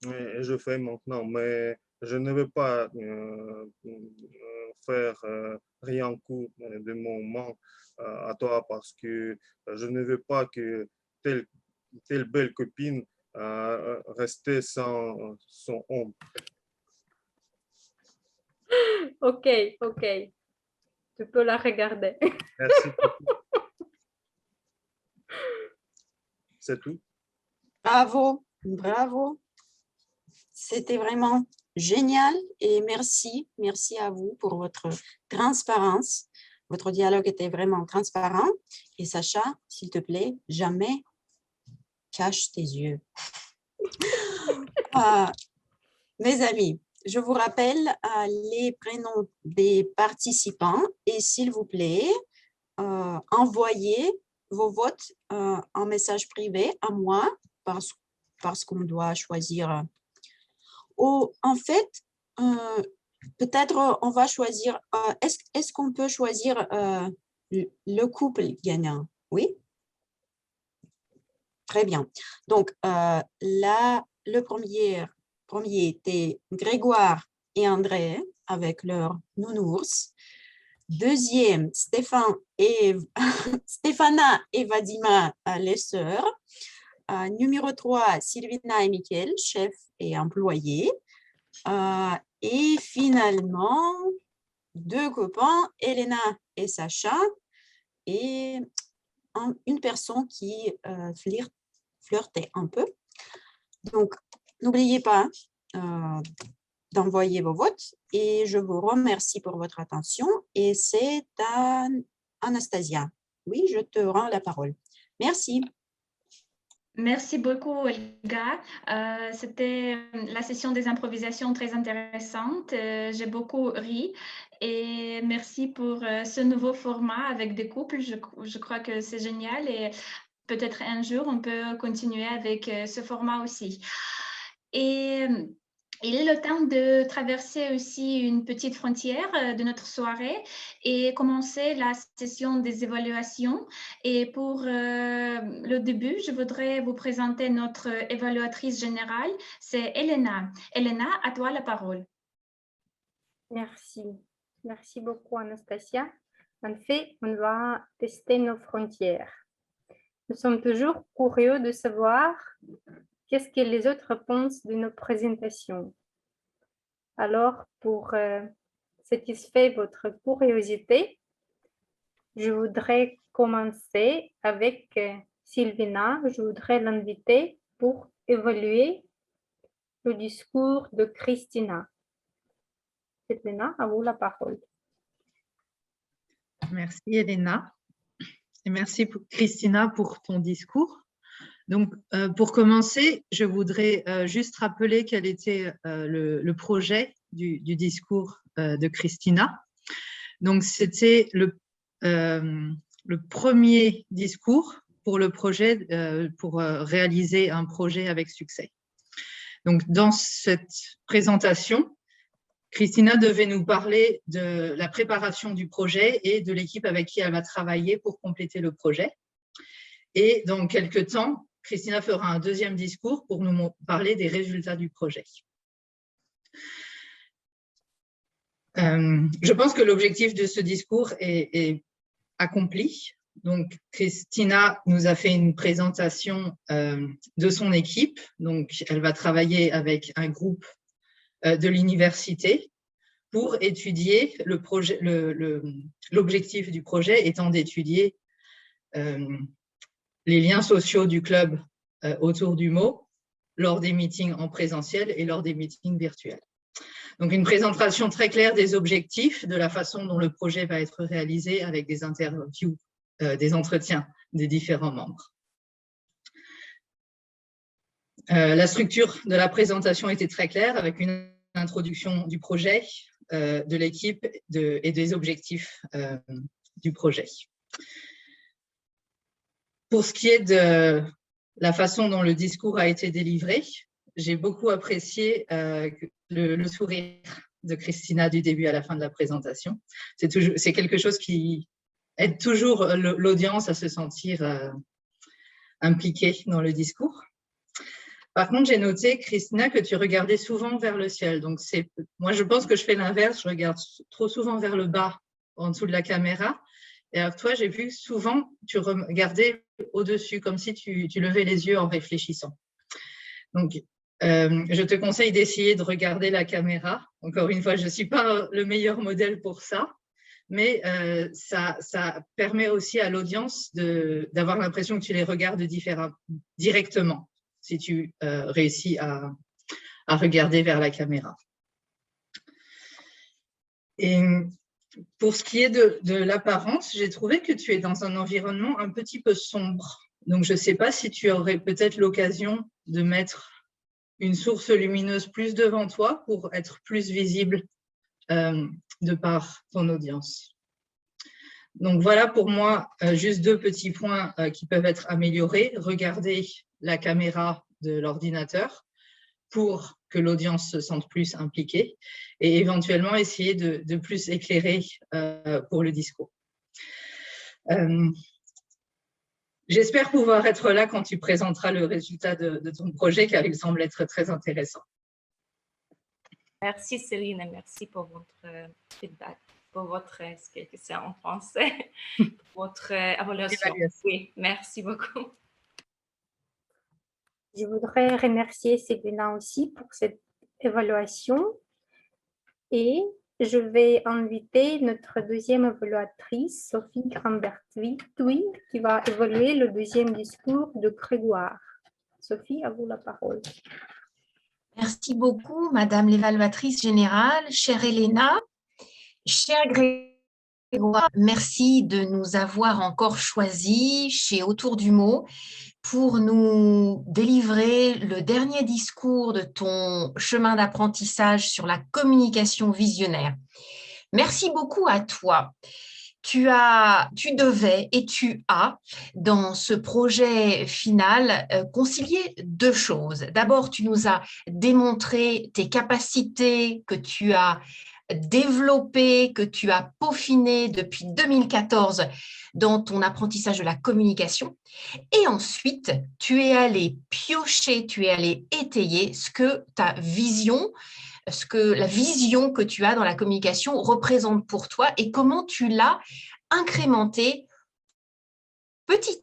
Oui, je fais maintenant, mais je ne veux pas faire rien coup de mon main à toi parce que je ne veux pas que telle belle copine reste sans son homme. Ok. Tu peux la regarder. Merci beaucoup. C'est tout. Bravo. C'était vraiment génial et merci à vous pour votre transparence. Votre dialogue était vraiment transparent. Et Sacha, s'il te plaît, jamais cache tes yeux. Mes amis, je vous rappelle les prénoms des participants et s'il vous plaît, envoyez vos votes en message privé à moi parce qu'on doit choisir. En fait, peut-être on va choisir, est-ce qu'on peut choisir le couple gagnant? Oui? Très bien. Donc, là, le premier était Grégoire et André avec leur nounours. Deuxième, Stéphana et Vadima, les sœurs. Numéro 3, Sylvina et Mickaël, chef et employés. Et finalement, 2 copains, Elena et Sacha, et une personne qui flirtait un peu. Donc, n'oubliez pas d'envoyer vos votes et je vous remercie pour votre attention. Et c'est Anastasia. Oui, je te rends la parole. Merci. Merci beaucoup, Olga. C'était la session des improvisations très intéressante. J'ai beaucoup ri et merci pour ce nouveau format avec des couples. Je crois que c'est génial et peut-être un jour, on peut continuer avec ce format aussi. Et il est le temps de traverser aussi une petite frontière de notre soirée et commencer la session des évaluations. Et pour le début, je voudrais vous présenter notre évaluatrice générale, c'est Elena. Elena, à toi la parole. Merci. Merci beaucoup, Anastasia. En fait, on va tester nos frontières. Nous sommes toujours curieux de savoir qu'est-ce que les autres pensent de nos présentations. Alors, pour satisfaire votre curiosité, je voudrais commencer avec Sylvina. Je voudrais l'inviter pour évaluer le discours de Christina. Sylvina, à vous la parole. Merci, Elena. Et merci, Christina, pour ton discours. Donc, pour commencer, je voudrais juste rappeler quel était le projet du discours de Christina. Donc, c'était le premier discours pour le projet, pour réaliser un projet avec succès. Donc, dans cette présentation, Christina devait nous parler de la préparation du projet et de l'équipe avec qui elle va travailler pour compléter le projet. Et dans quelques temps, Christina fera un deuxième discours pour nous parler des résultats du projet. Je pense que l'objectif de ce discours est accompli. Donc, Christina nous a fait une présentation de son équipe. Donc, elle va travailler avec un groupe de l'université pour étudier le projet. L'objectif du projet étant d'étudier les liens sociaux du club autour du mot lors des meetings en présentiel et lors des meetings virtuels. Donc, une présentation très claire des objectifs, de la façon dont le projet va être réalisé avec des interviews, des entretiens des différents membres. La structure de la présentation était très claire avec une introduction du projet, de l'équipe et des objectifs du projet. Pour ce qui est de la façon dont le discours a été délivré, j'ai beaucoup apprécié le sourire de Christina du début à la fin de la présentation. C'est quelque chose qui aide toujours l'audience à se sentir impliquée dans le discours. Par contre, j'ai noté, Christina, que tu regardais souvent vers le ciel. Donc, moi, je pense que je fais l'inverse. Je regarde trop souvent vers le bas, en dessous de la caméra. Et alors, toi, j'ai vu souvent, tu regardais au-dessus, comme si tu levais les yeux en réfléchissant. Donc, je te conseille d'essayer de regarder la caméra. Encore une fois, je ne suis pas le meilleur modèle pour ça, mais ça permet aussi à l'audience d'avoir l'impression que tu les regardes directement, si tu réussis à regarder vers la caméra. Et pour ce qui est de l'apparence, j'ai trouvé que tu es dans un environnement un petit peu sombre. Donc, je ne sais pas si tu aurais peut-être l'occasion de mettre une source lumineuse plus devant toi pour être plus visible de par ton audience. Donc voilà pour moi juste 2 petits points qui peuvent être améliorés. Regardez la caméra de l'ordinateur pour que l'audience se sente plus impliquée et éventuellement essayer de plus éclairer pour le discours. J'espère pouvoir être là quand tu présenteras le résultat de ton projet, car il semble être très intéressant. Merci Céline et merci pour votre feedback, pour votre, est-ce que c'est en français, votre évaluation. Oui, merci beaucoup. Je voudrais remercier Célina aussi pour cette évaluation et je vais inviter notre deuxième évaluatrice, Sophie Grambert-Twig, qui va évaluer le deuxième discours de Grégoire. Sophie, à vous la parole. Merci beaucoup, Madame l'évaluatrice générale, chère Elena, cher Grégoire, merci de nous avoir encore choisis chez Autour du mot pour nous délivrer le dernier discours de ton chemin d'apprentissage sur la communication visionnaire. Merci beaucoup à toi. Tu devais et tu as, dans ce projet final, concilié 2 choses. D'abord, tu nous as démontré tes capacités que tu as développées, que tu as peaufinées depuis 2014 dans ton apprentissage de la communication. Et ensuite, tu es allé piocher, tu es allé étayer ce que ta vision, ce que la vision que tu as dans la communication représente pour toi et comment tu l'as incrémenté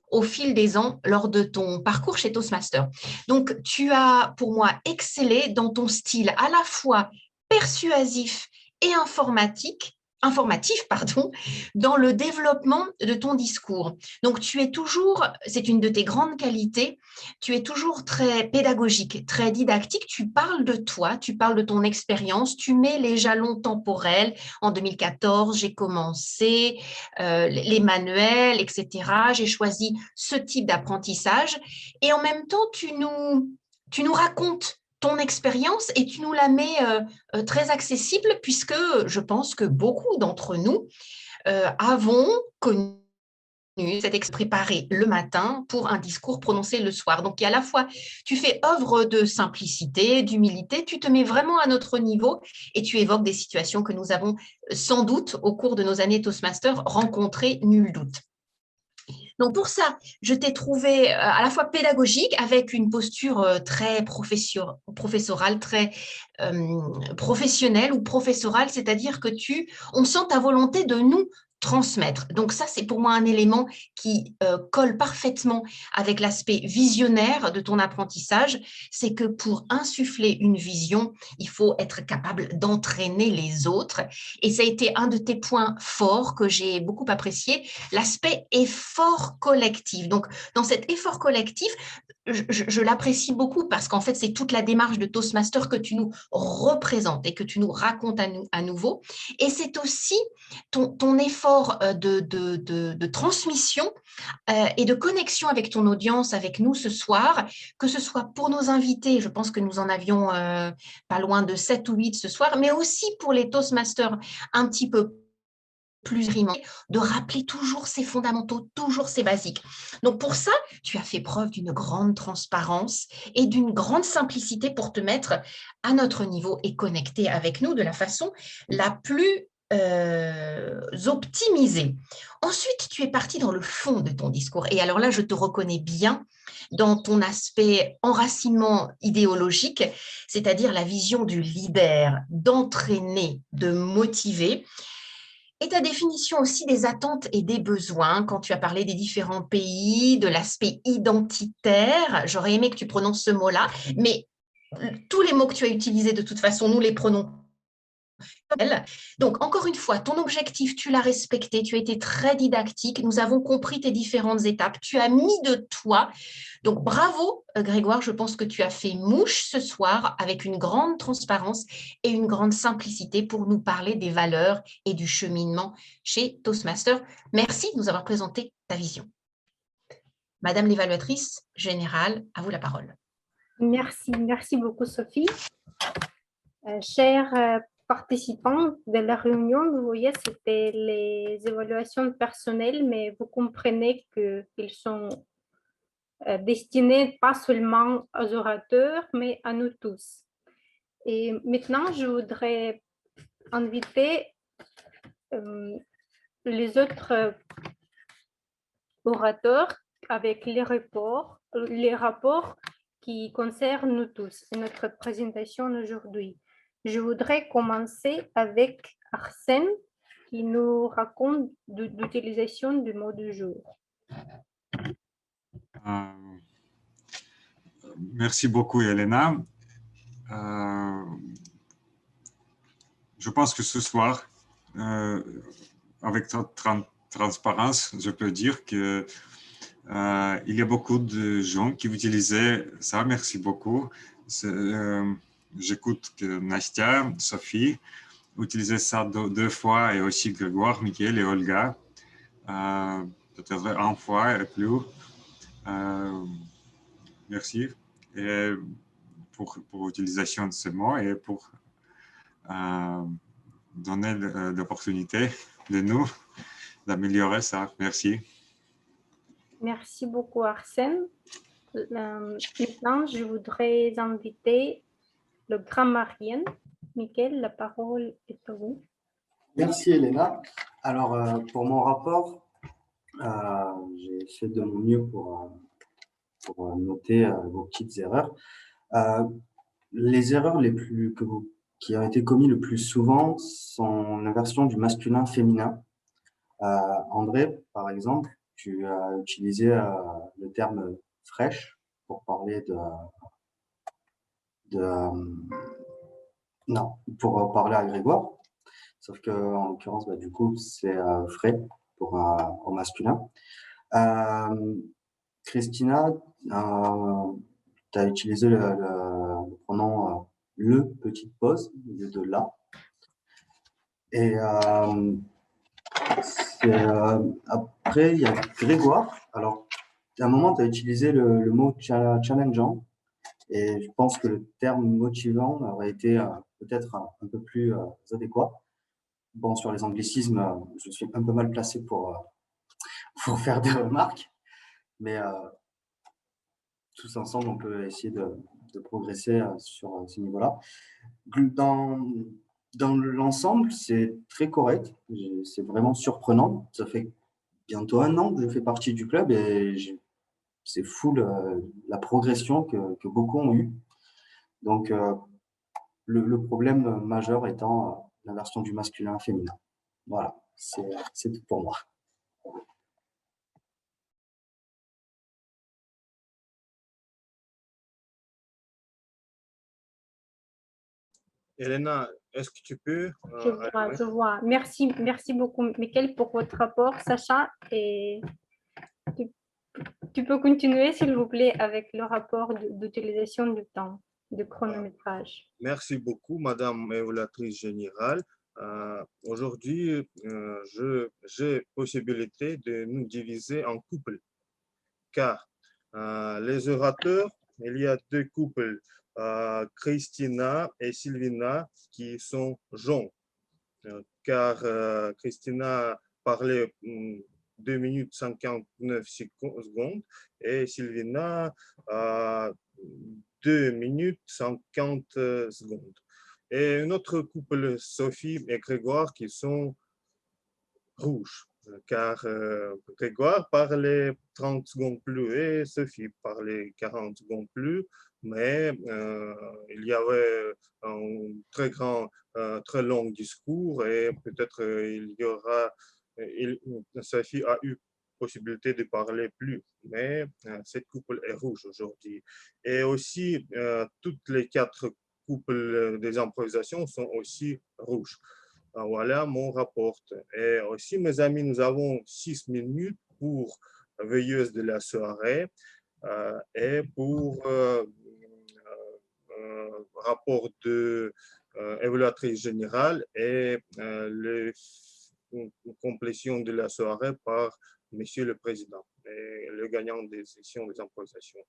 au fil des ans lors de ton parcours chez Toastmasters. Donc, tu as, pour moi, excellé dans ton style à la fois persuasif et informatif, dans le développement de ton discours. Donc, tu es toujours, c'est une de tes grandes qualités, tu es toujours très pédagogique, très didactique, tu parles de toi, tu parles de ton expérience, tu mets les jalons temporels. En 2014, j'ai commencé les manuels, etc. J'ai choisi ce type d'apprentissage et en même temps, tu nous racontes ton expérience et tu nous la mets très accessible puisque je pense que beaucoup d'entre nous avons connu cette préparée le matin pour un discours prononcé le soir. Donc, à la fois, tu fais œuvre de simplicité, d'humilité, tu te mets vraiment à notre niveau et tu évoques des situations que nous avons sans doute au cours de nos années Toastmasters rencontrées, nul doute. Donc, pour ça, je t'ai trouvé à la fois pédagogique avec une posture très professorale, très professionnelle ou professorale, c'est-à-dire que on sent ta volonté de nous transmettre. Donc ça, c'est pour moi un élément qui colle parfaitement avec l'aspect visionnaire de ton apprentissage, c'est que pour insuffler une vision, il faut être capable d'entraîner les autres. Et ça a été un de tes points forts que j'ai beaucoup apprécié, l'aspect effort collectif. Donc, dans cet effort collectif, je l'apprécie beaucoup parce qu'en fait, c'est toute la démarche de Toastmaster que tu nous représentes et que tu nous racontes à nouveau. Et c'est aussi ton effort de transmission et de connexion avec ton audience, avec nous ce soir, que ce soit pour nos invités, je pense que nous en avions pas loin de 7 ou 8 ce soir, mais aussi pour les Toastmasters un petit peu plus rimantés, de rappeler toujours ces fondamentaux, toujours ces basiques. Donc pour ça, tu as fait preuve d'une grande transparence et d'une grande simplicité pour te mettre à notre niveau et connecter avec nous de la façon la plus optimisée. Ensuite, tu es parti dans le fond de ton discours. Et alors là, je te reconnais bien dans ton aspect enracinement idéologique, c'est-à-dire la vision du leader, d'entraîner, de motiver. Et ta définition aussi des attentes et des besoins, quand tu as parlé des différents pays, de l'aspect identitaire, j'aurais aimé que tu prononces ce mot-là, mais tous les mots que tu as utilisés, de toute façon, nous les prenons. Donc, encore une fois, ton objectif, tu l'as respecté, tu as été très didactique, nous avons compris tes différentes étapes, tu as mis de toi. Donc, bravo Grégoire, je pense que tu as fait mouche ce soir avec une grande transparence et une grande simplicité pour nous parler des valeurs et du cheminement chez Toastmasters. Merci de nous avoir présenté ta vision. Madame l'évaluatrice générale, à vous la parole. Merci beaucoup Sophie. Chers participants de la réunion, vous voyez, c'était les évaluations personnelles, mais vous comprenez qu'ils sont destinés pas seulement aux orateurs, mais à nous tous. Et maintenant, je voudrais inviter les autres orateurs avec les rapports qui concernent nous tous et notre présentation aujourd'hui. Je voudrais commencer avec Arsène qui nous raconte l'utilisation du mot du jour. Merci beaucoup, Elena. Je pense que ce soir, avec transparence, je peux dire que il y a beaucoup de gens qui utilisaient ça. Merci beaucoup. J'écoute que Nastia, Sophie utilisaient ça deux fois et aussi Grégoire, Mickaël et Olga. Peut-être une fois et plus. Merci et pour l'utilisation de ce mot et pour donner l'opportunité de nous d'améliorer ça. Merci. Merci beaucoup, Arsène. Maintenant, je voudrais inviter le grammairien. Mickaël, la parole est à vous. Merci, Elena. Alors, pour mon rapport, j'ai fait de mon mieux pour noter vos petites erreurs. Les erreurs qui ont été commises le plus souvent sont l'inversion du masculin-féminin. André, par exemple, tu as utilisé le terme fraîche pour parler pour parler à Grégoire, sauf que en l'occurrence, du coup, c'est frais au masculin. Christina, tu as utilisé le pronom le petite pause au lieu de la. Et après, il y a Grégoire. Alors, à un moment, tu as utilisé le mot challengeant. Et je pense que le terme motivant aurait été peut-être un peu plus adéquat. Bon, sur les anglicismes, je suis un peu mal placé pour faire des remarques. Mais tous ensemble, on peut essayer de progresser sur ce niveau-là. Dans l'ensemble, c'est très correct. C'est vraiment surprenant. Ça fait bientôt 1 an que je fais partie du club et c'est fou la progression que beaucoup ont eue. Donc, le problème majeur étant l'inversion du masculin à féminin. Voilà, c'est tout pour moi. Elena, est-ce que tu peux Je vois. Merci beaucoup, Mickaël, pour votre rapport. Sacha, et tu peux continuer, s'il vous plaît, avec le rapport d'utilisation du temps, de chronométrage. Merci beaucoup, Madame l'évaluatrice générale. Aujourd'hui, j'ai possibilité de nous diviser en couples, car les orateurs, il y a 2 couples, Christina et Sylvina, qui sont jeunes, car Christina parlait 2 minutes 59 secondes et Sylvina 2 minutes 50 secondes. Et un autre couple, Sophie et Grégoire, qui sont rouges, car Grégoire parlait 30 secondes plus et Sophie parlait 40 secondes plus, mais il y avait un très long discours et peut-être Sophie a eu possibilité de parler plus, mais cette couple est rouge aujourd'hui. Et aussi, toutes les 4 couples des improvisations sont aussi rouges. Voilà mon rapport. Et aussi, mes amis, nous avons 6 minutes pour veilleuse de la soirée et pour rapport de évaluatrice générale et la complétion de la soirée par Monsieur le Président et le gagnant des sessions des improvisations.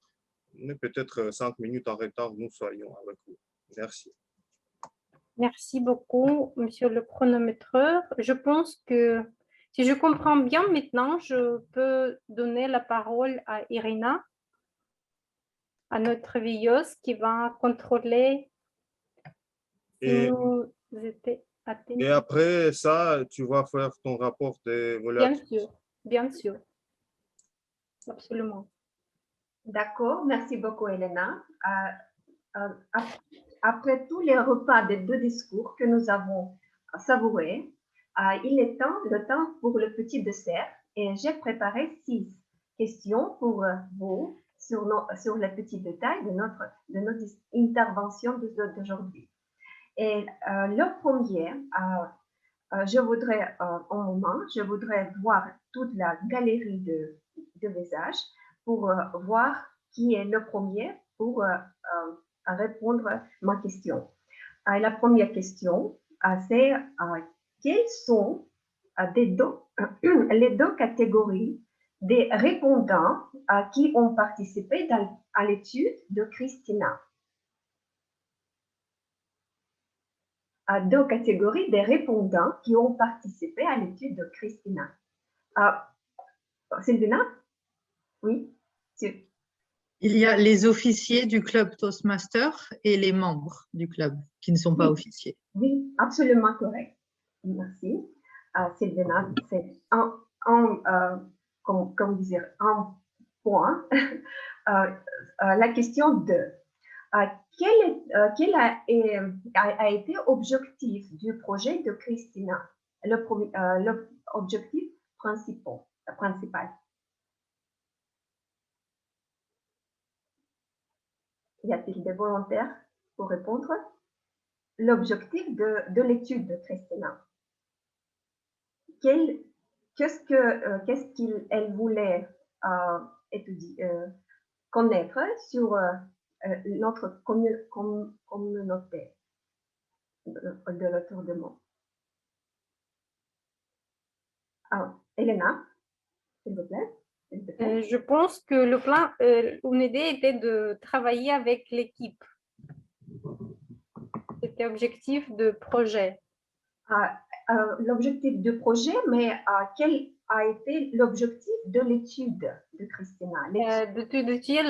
Mais peut-être 5 minutes en retard, nous soyons avec vous. Merci. Merci beaucoup, monsieur le chronométreur. Je pense que si je comprends bien maintenant, je peux donner la parole à Irina, à notre veilleuse qui va contrôler si Et, nous étions atteints. et après ça, tu vas faire ton rapport d'évaluation. Bien sûr, absolument. D'accord, merci beaucoup, Elena. Après tous les repas des deux discours que nous avons savourés, il est le temps pour le petit dessert et j'ai préparé 6 questions pour vous sur les petits détails de notre intervention d'aujourd'hui. Et le premier, je voudrais voir toute la galerie de visages pour voir qui est le premier pour répondre à ma question. La première question, c'est quelles sont les deux catégories des répondants qui ont participé à l'étude de Christina? Deux catégories des répondants qui ont participé à l'étude de Christina. Sylvina? Oui? Il y a les officiers du club Toastmaster et les membres du club qui ne sont pas officiers. Oui, absolument correct. Merci. Sylvina, c'est comment dire, un point. La question 2. Quel a été l'objectif du projet de Christina? L'objectif principal. Y a-t-il des volontaires pour répondre? L'objectif de l'étude de Christina. Qu'est-ce qu'elle voulait étudier, connaître sur notre communauté de l'autour du monde? Elena, s'il vous plaît. Je pense que le plan, une idée était de travailler avec l'équipe. C'était l'objectif de projet. L'objectif du projet, mais quel a été l'objectif de l'étude de Christina? D'étudier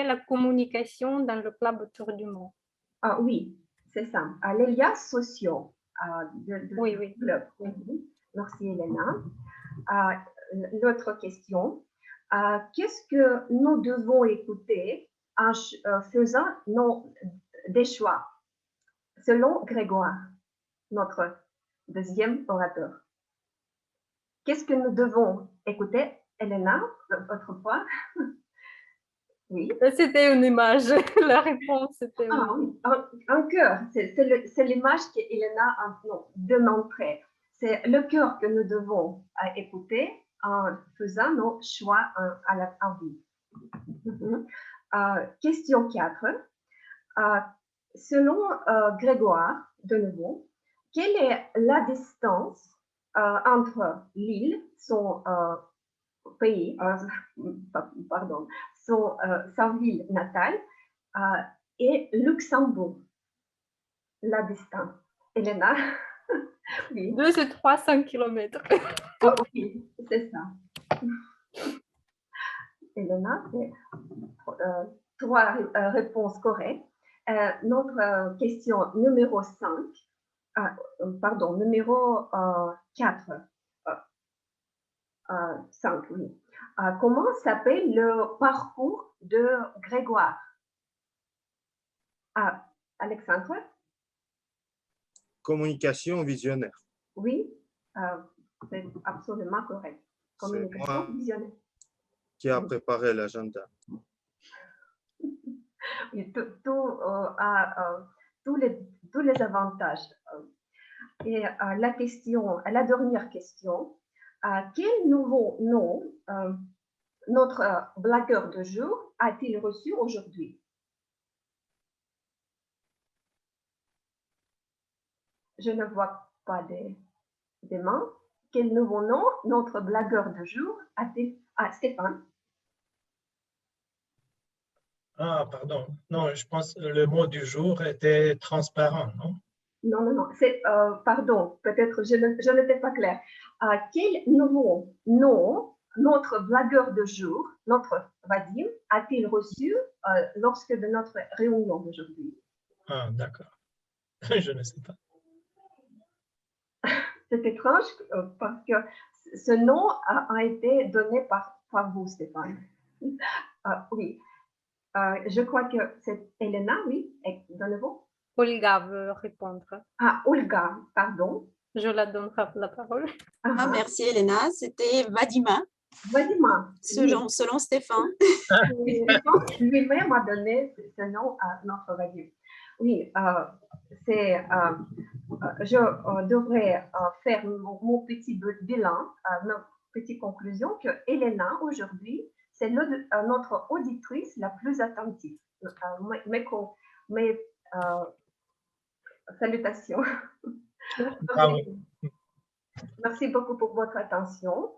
la communication dans le club autour du monde. Oui, c'est ça. Les liens sociaux oui. club. Merci, Elena. L'autre question, qu'est-ce que nous devons écouter en faisant des choix selon Grégoire, notre deuxième orateur? Qu'est-ce que nous devons écouter, Elena, autrefois? Oui. C'était une image, la réponse c'était oui, un cœur, c'est l'image qu'Elena a démontrée. C'est le cœur que nous devons écouter en faisant nos choix en vie. Question 4. Selon Grégoire, de nouveau, quelle est la distance entre l'île, son pays, sa ville natale, et Luxembourg? La distance. Elena? Oui. 200-300 km. Oui, c'est ça. Elena, c'est 3 réponses correctes. Notre question numéro 5, numéro 4. 5, oui. Comment s'appelle le parcours de Grégoire? Alexandre? Communication visionnaire. Oui, c'est absolument correct. Communication visionnaire. Qui a préparé l'agenda. Oui, tous les avantages. Et la dernière question, quel nouveau nom notre blagueur de jour a-t-il reçu aujourd'hui? Je ne vois pas des mains. Quel nouveau nom notre blagueur de jour a-t-il? Stéphane? Ah, pardon. Non, je pense que le mot du jour était transparent, non? Non, non, non. Pardon, peut-être je n'étais pas claire. Quel nouveau nom notre blagueur de jour, notre Vadim, a-t-il reçu lorsque de notre réunion d'aujourd'hui? Ah, d'accord. Je ne sais pas. C'est étrange parce que ce nom a été donné par vous, Stéphane. Oui. Je crois que c'est Elena, oui, et de nouveau. Olga veut répondre. Ah, Olga, pardon. Je la donnerai la parole. Ah, merci Elena, c'était Vadima. Vadima. Selon Stéphane. Lui-même a donné ce nom à notre Vadim. Oui, je devrais faire mon petit bilan, ma petite conclusion que Elena, aujourd'hui, c'est notre auditrice la plus attentive. Mes salutations. Merci beaucoup pour votre attention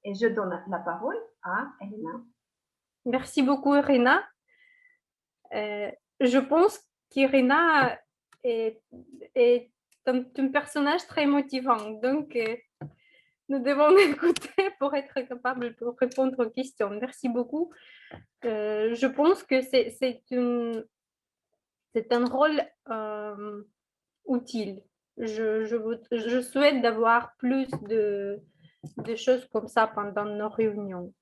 et je donne la parole à Elena. Merci beaucoup, Irina. Je pense qu'Irina est un personnage très motivant, donc nous devons l'écouter pour être capable de répondre aux questions. Merci beaucoup. Je pense que c'est un rôle utile. Je souhaite d'avoir plus de choses comme ça pendant nos réunions.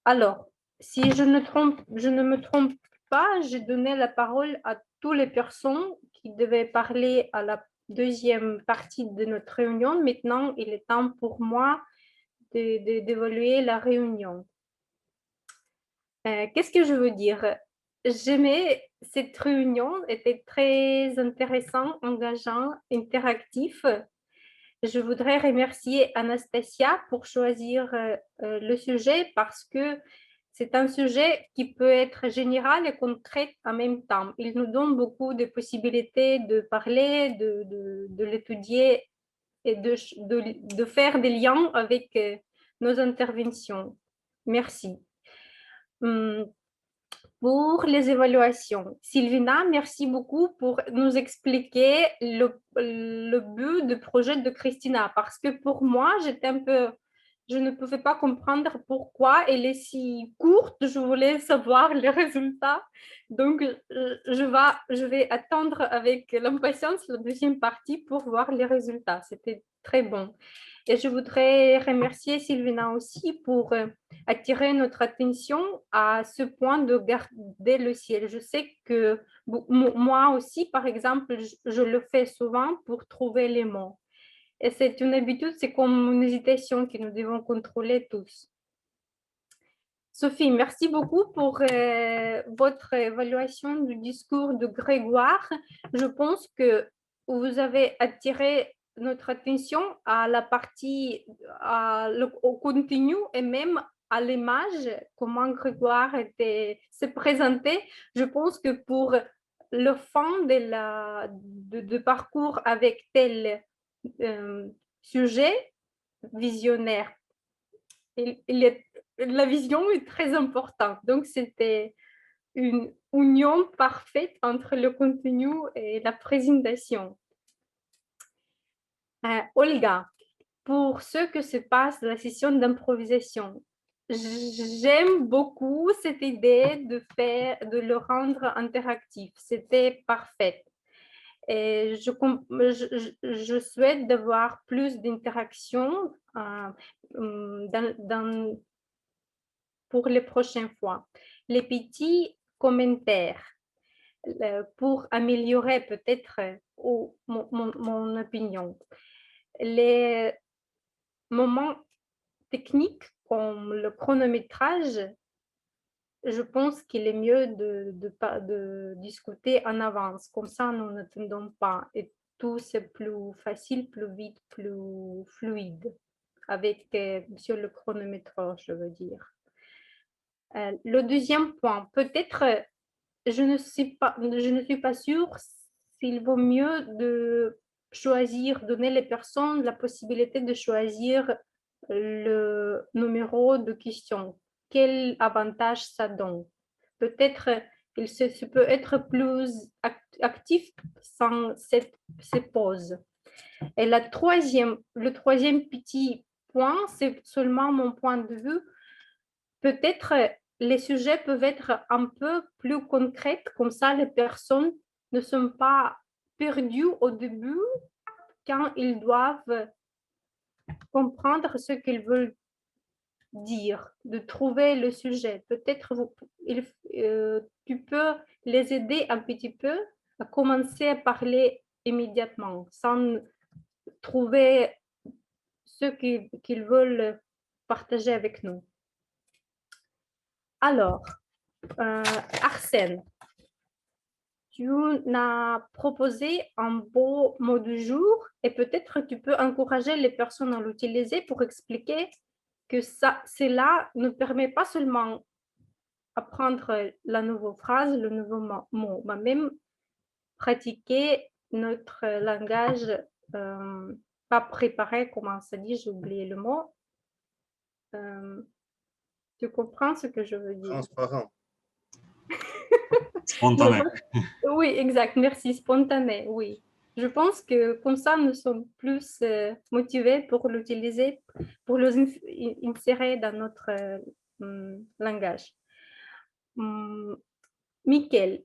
Alors, si je ne me trompe pas, j'ai donné la parole à toutes les personnes qui devaient parler à la deuxième partie de notre réunion. Maintenant, il est temps pour moi d'évaluer la réunion. Qu'est-ce que je veux dire? J'aimais cette réunion, était très intéressant, engageant, interactif. Je voudrais remercier Anastasia pour choisir le sujet parce que c'est un sujet qui peut être général et concret en même temps. Il nous donne beaucoup de possibilités de parler, de l'étudier et de faire des liens avec nos interventions. Merci. Pour les évaluations, Sylvina, merci beaucoup pour nous expliquer le but du projet de Christina, parce que pour moi, je ne pouvais pas comprendre pourquoi elle est si courte. Je voulais savoir les résultats. Donc, je vais attendre avec l'impatience la deuxième partie pour voir les résultats. C'était très bon. Et je voudrais remercier Sylvina aussi pour attirer notre attention à ce point de garder le ciel. Je sais que moi aussi, par exemple, je le fais souvent pour trouver les mots. Et c'est une habitude, c'est comme une hésitation que nous devons contrôler tous. Sophie, merci beaucoup pour votre évaluation du discours de Grégoire. Je pense que vous avez attiré notre attention à la partie, au contenu et même à l'image, comment Grégoire s'est présenté. Je pense que pour le fond de parcours avec tel sujet visionnaire, la vision est très importante. Donc, c'était une union parfaite entre le contenu et la présentation. Olga, pour ce que se passe la session d'improvisation, j'aime beaucoup cette idée de le rendre interactif. C'était parfait. Et je souhaite d'avoir plus d'interaction pour les prochaines fois. Les petits commentaires pour améliorer peut-être mon opinion. Les moments techniques comme le chronométrage, je pense qu'il est mieux de discuter en avance. Comme ça, nous n'attendons pas. Et tout, c'est plus facile, plus vite, plus fluide avec sur le chronométrage, je veux dire. Le deuxième point, peut-être, je ne suis pas sûre s'il vaut mieux de choisir, donner les personnes la possibilité de choisir le numéro de question. Quel avantage ça donne? peut-être il peut être plus actif sans ces pauses. Et le troisième petit point, c'est seulement mon point de vue. Peut-être les sujets peuvent être un peu plus concrets, comme ça les personnes ne sont pas perdues au début quand ils doivent comprendre ce qu'ils veulent dire, de trouver le sujet. Peut-être tu peux les aider un petit peu à commencer à parler immédiatement, sans trouver ce qu'ils veulent partager avec nous. Alors, Arsène, tu as proposé un beau mot du jour et peut-être tu peux encourager les personnes à l'utiliser pour expliquer que cela ne permet pas seulement apprendre la nouvelle phrase, le nouveau mot, mais même pratiquer notre langage pas préparé, comment ça dit, j'ai oublié le mot. Tu comprends ce que je veux dire? Transparent. Spontané. Oui, exact, merci, spontané, oui. Je pense que comme ça, nous sommes plus motivés pour l'utiliser, pour l'insérer dans notre langage. Mickaël,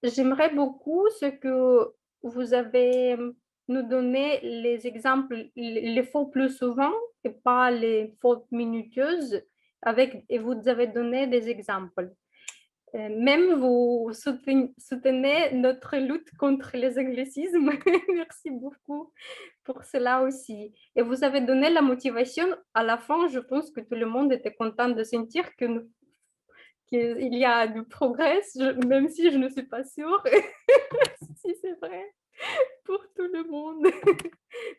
j'aimerais beaucoup ce que vous avez nous donné les exemples, les fautes plus souvent et pas les fautes minutieuses, et vous avez donné des exemples. Même vous soutenez notre lutte contre les anglicismes. Merci beaucoup pour cela aussi. Et vous avez donné la motivation. À la fin, je pense que tout le monde était content de sentir qu'il y a du progrès, même si je ne suis pas sûre si c'est vrai pour tout le monde.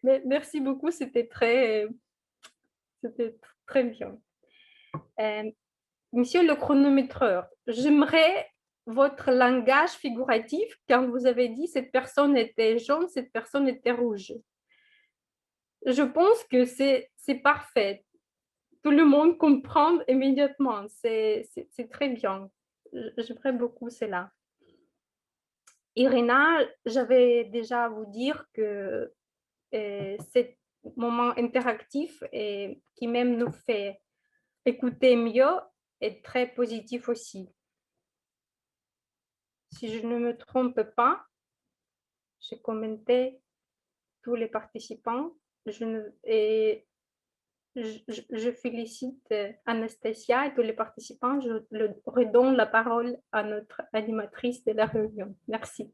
Mais merci beaucoup, c'était très bien. Monsieur le chronométreur, j'aimerais votre langage figuratif quand vous avez dit cette personne était jaune, cette personne était rouge. Je pense que c'est parfait. Tout le monde comprend immédiatement. C'est très bien. J'aimerais beaucoup cela. Irina, j'avais déjà à vous dire que ce moment interactif et qui même nous fait écouter mieux est très positif aussi. Si je ne me trompe pas, j'ai commenté tous les participants et je félicite Anastasia et tous les participants. Je redonne la parole à notre animatrice de la réunion. Merci.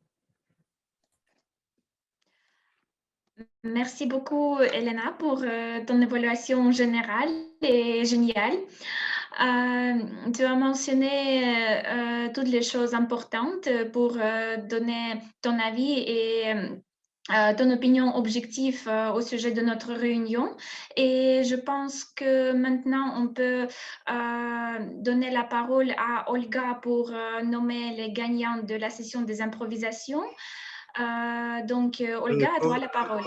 Merci beaucoup, Elena, pour ton évaluation générale et géniale. Tu as mentionné toutes les choses importantes pour donner ton avis et ton opinion objective au sujet de notre réunion. Et je pense que maintenant, on peut donner la parole à Olga pour nommer les gagnants de la session des improvisations. Donc, Olga, à toi la parole.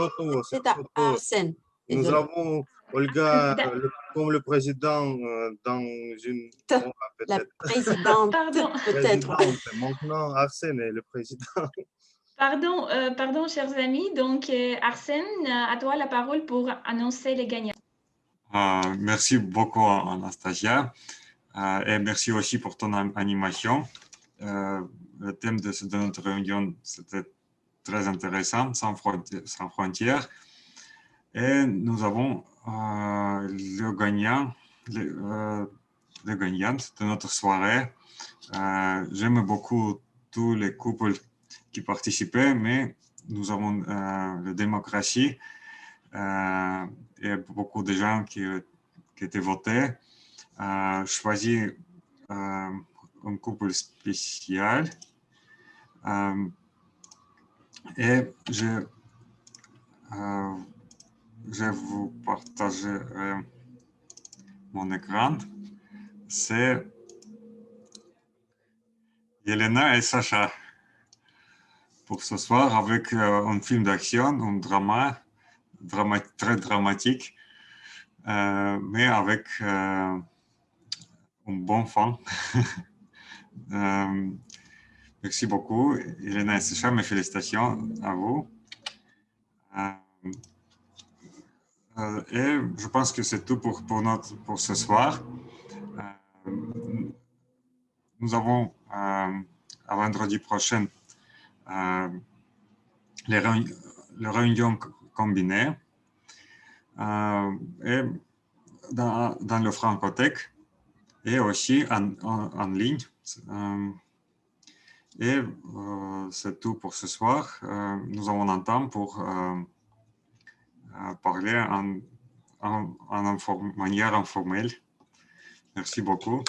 C'est à Arsène. Nous avons Olga comme le président dans une... La présidente, peut-être. Maintenant, Arsène est le président. Pardon, chers amis. Donc, Arsène, à toi la parole pour annoncer les gagnants. Merci beaucoup, Anastasia. Et merci aussi pour ton animation. Le thème de notre réunion, c'était très intéressant, sans frontières. Et nous avons le gagnant de notre soirée. J'aime beaucoup tous les couples qui participaient, mais nous avons la démocratie et beaucoup de gens qui étaient votés. Choisi un couple spécial. Et je vous partagerai mon écran. C'est Yelena et Sacha pour ce soir avec un film d'action, un drama très dramatique, mais avec un bon fond. Merci beaucoup, Elena et Sacha, mes félicitations à vous. Et je pense que c'est tout pour ce soir. Nous avons à vendredi prochain les réunions combinées et dans le Francothèque et aussi en ligne. Et c'est tout pour ce soir. Nous avons un temps pour parler en manière informelle. Merci beaucoup.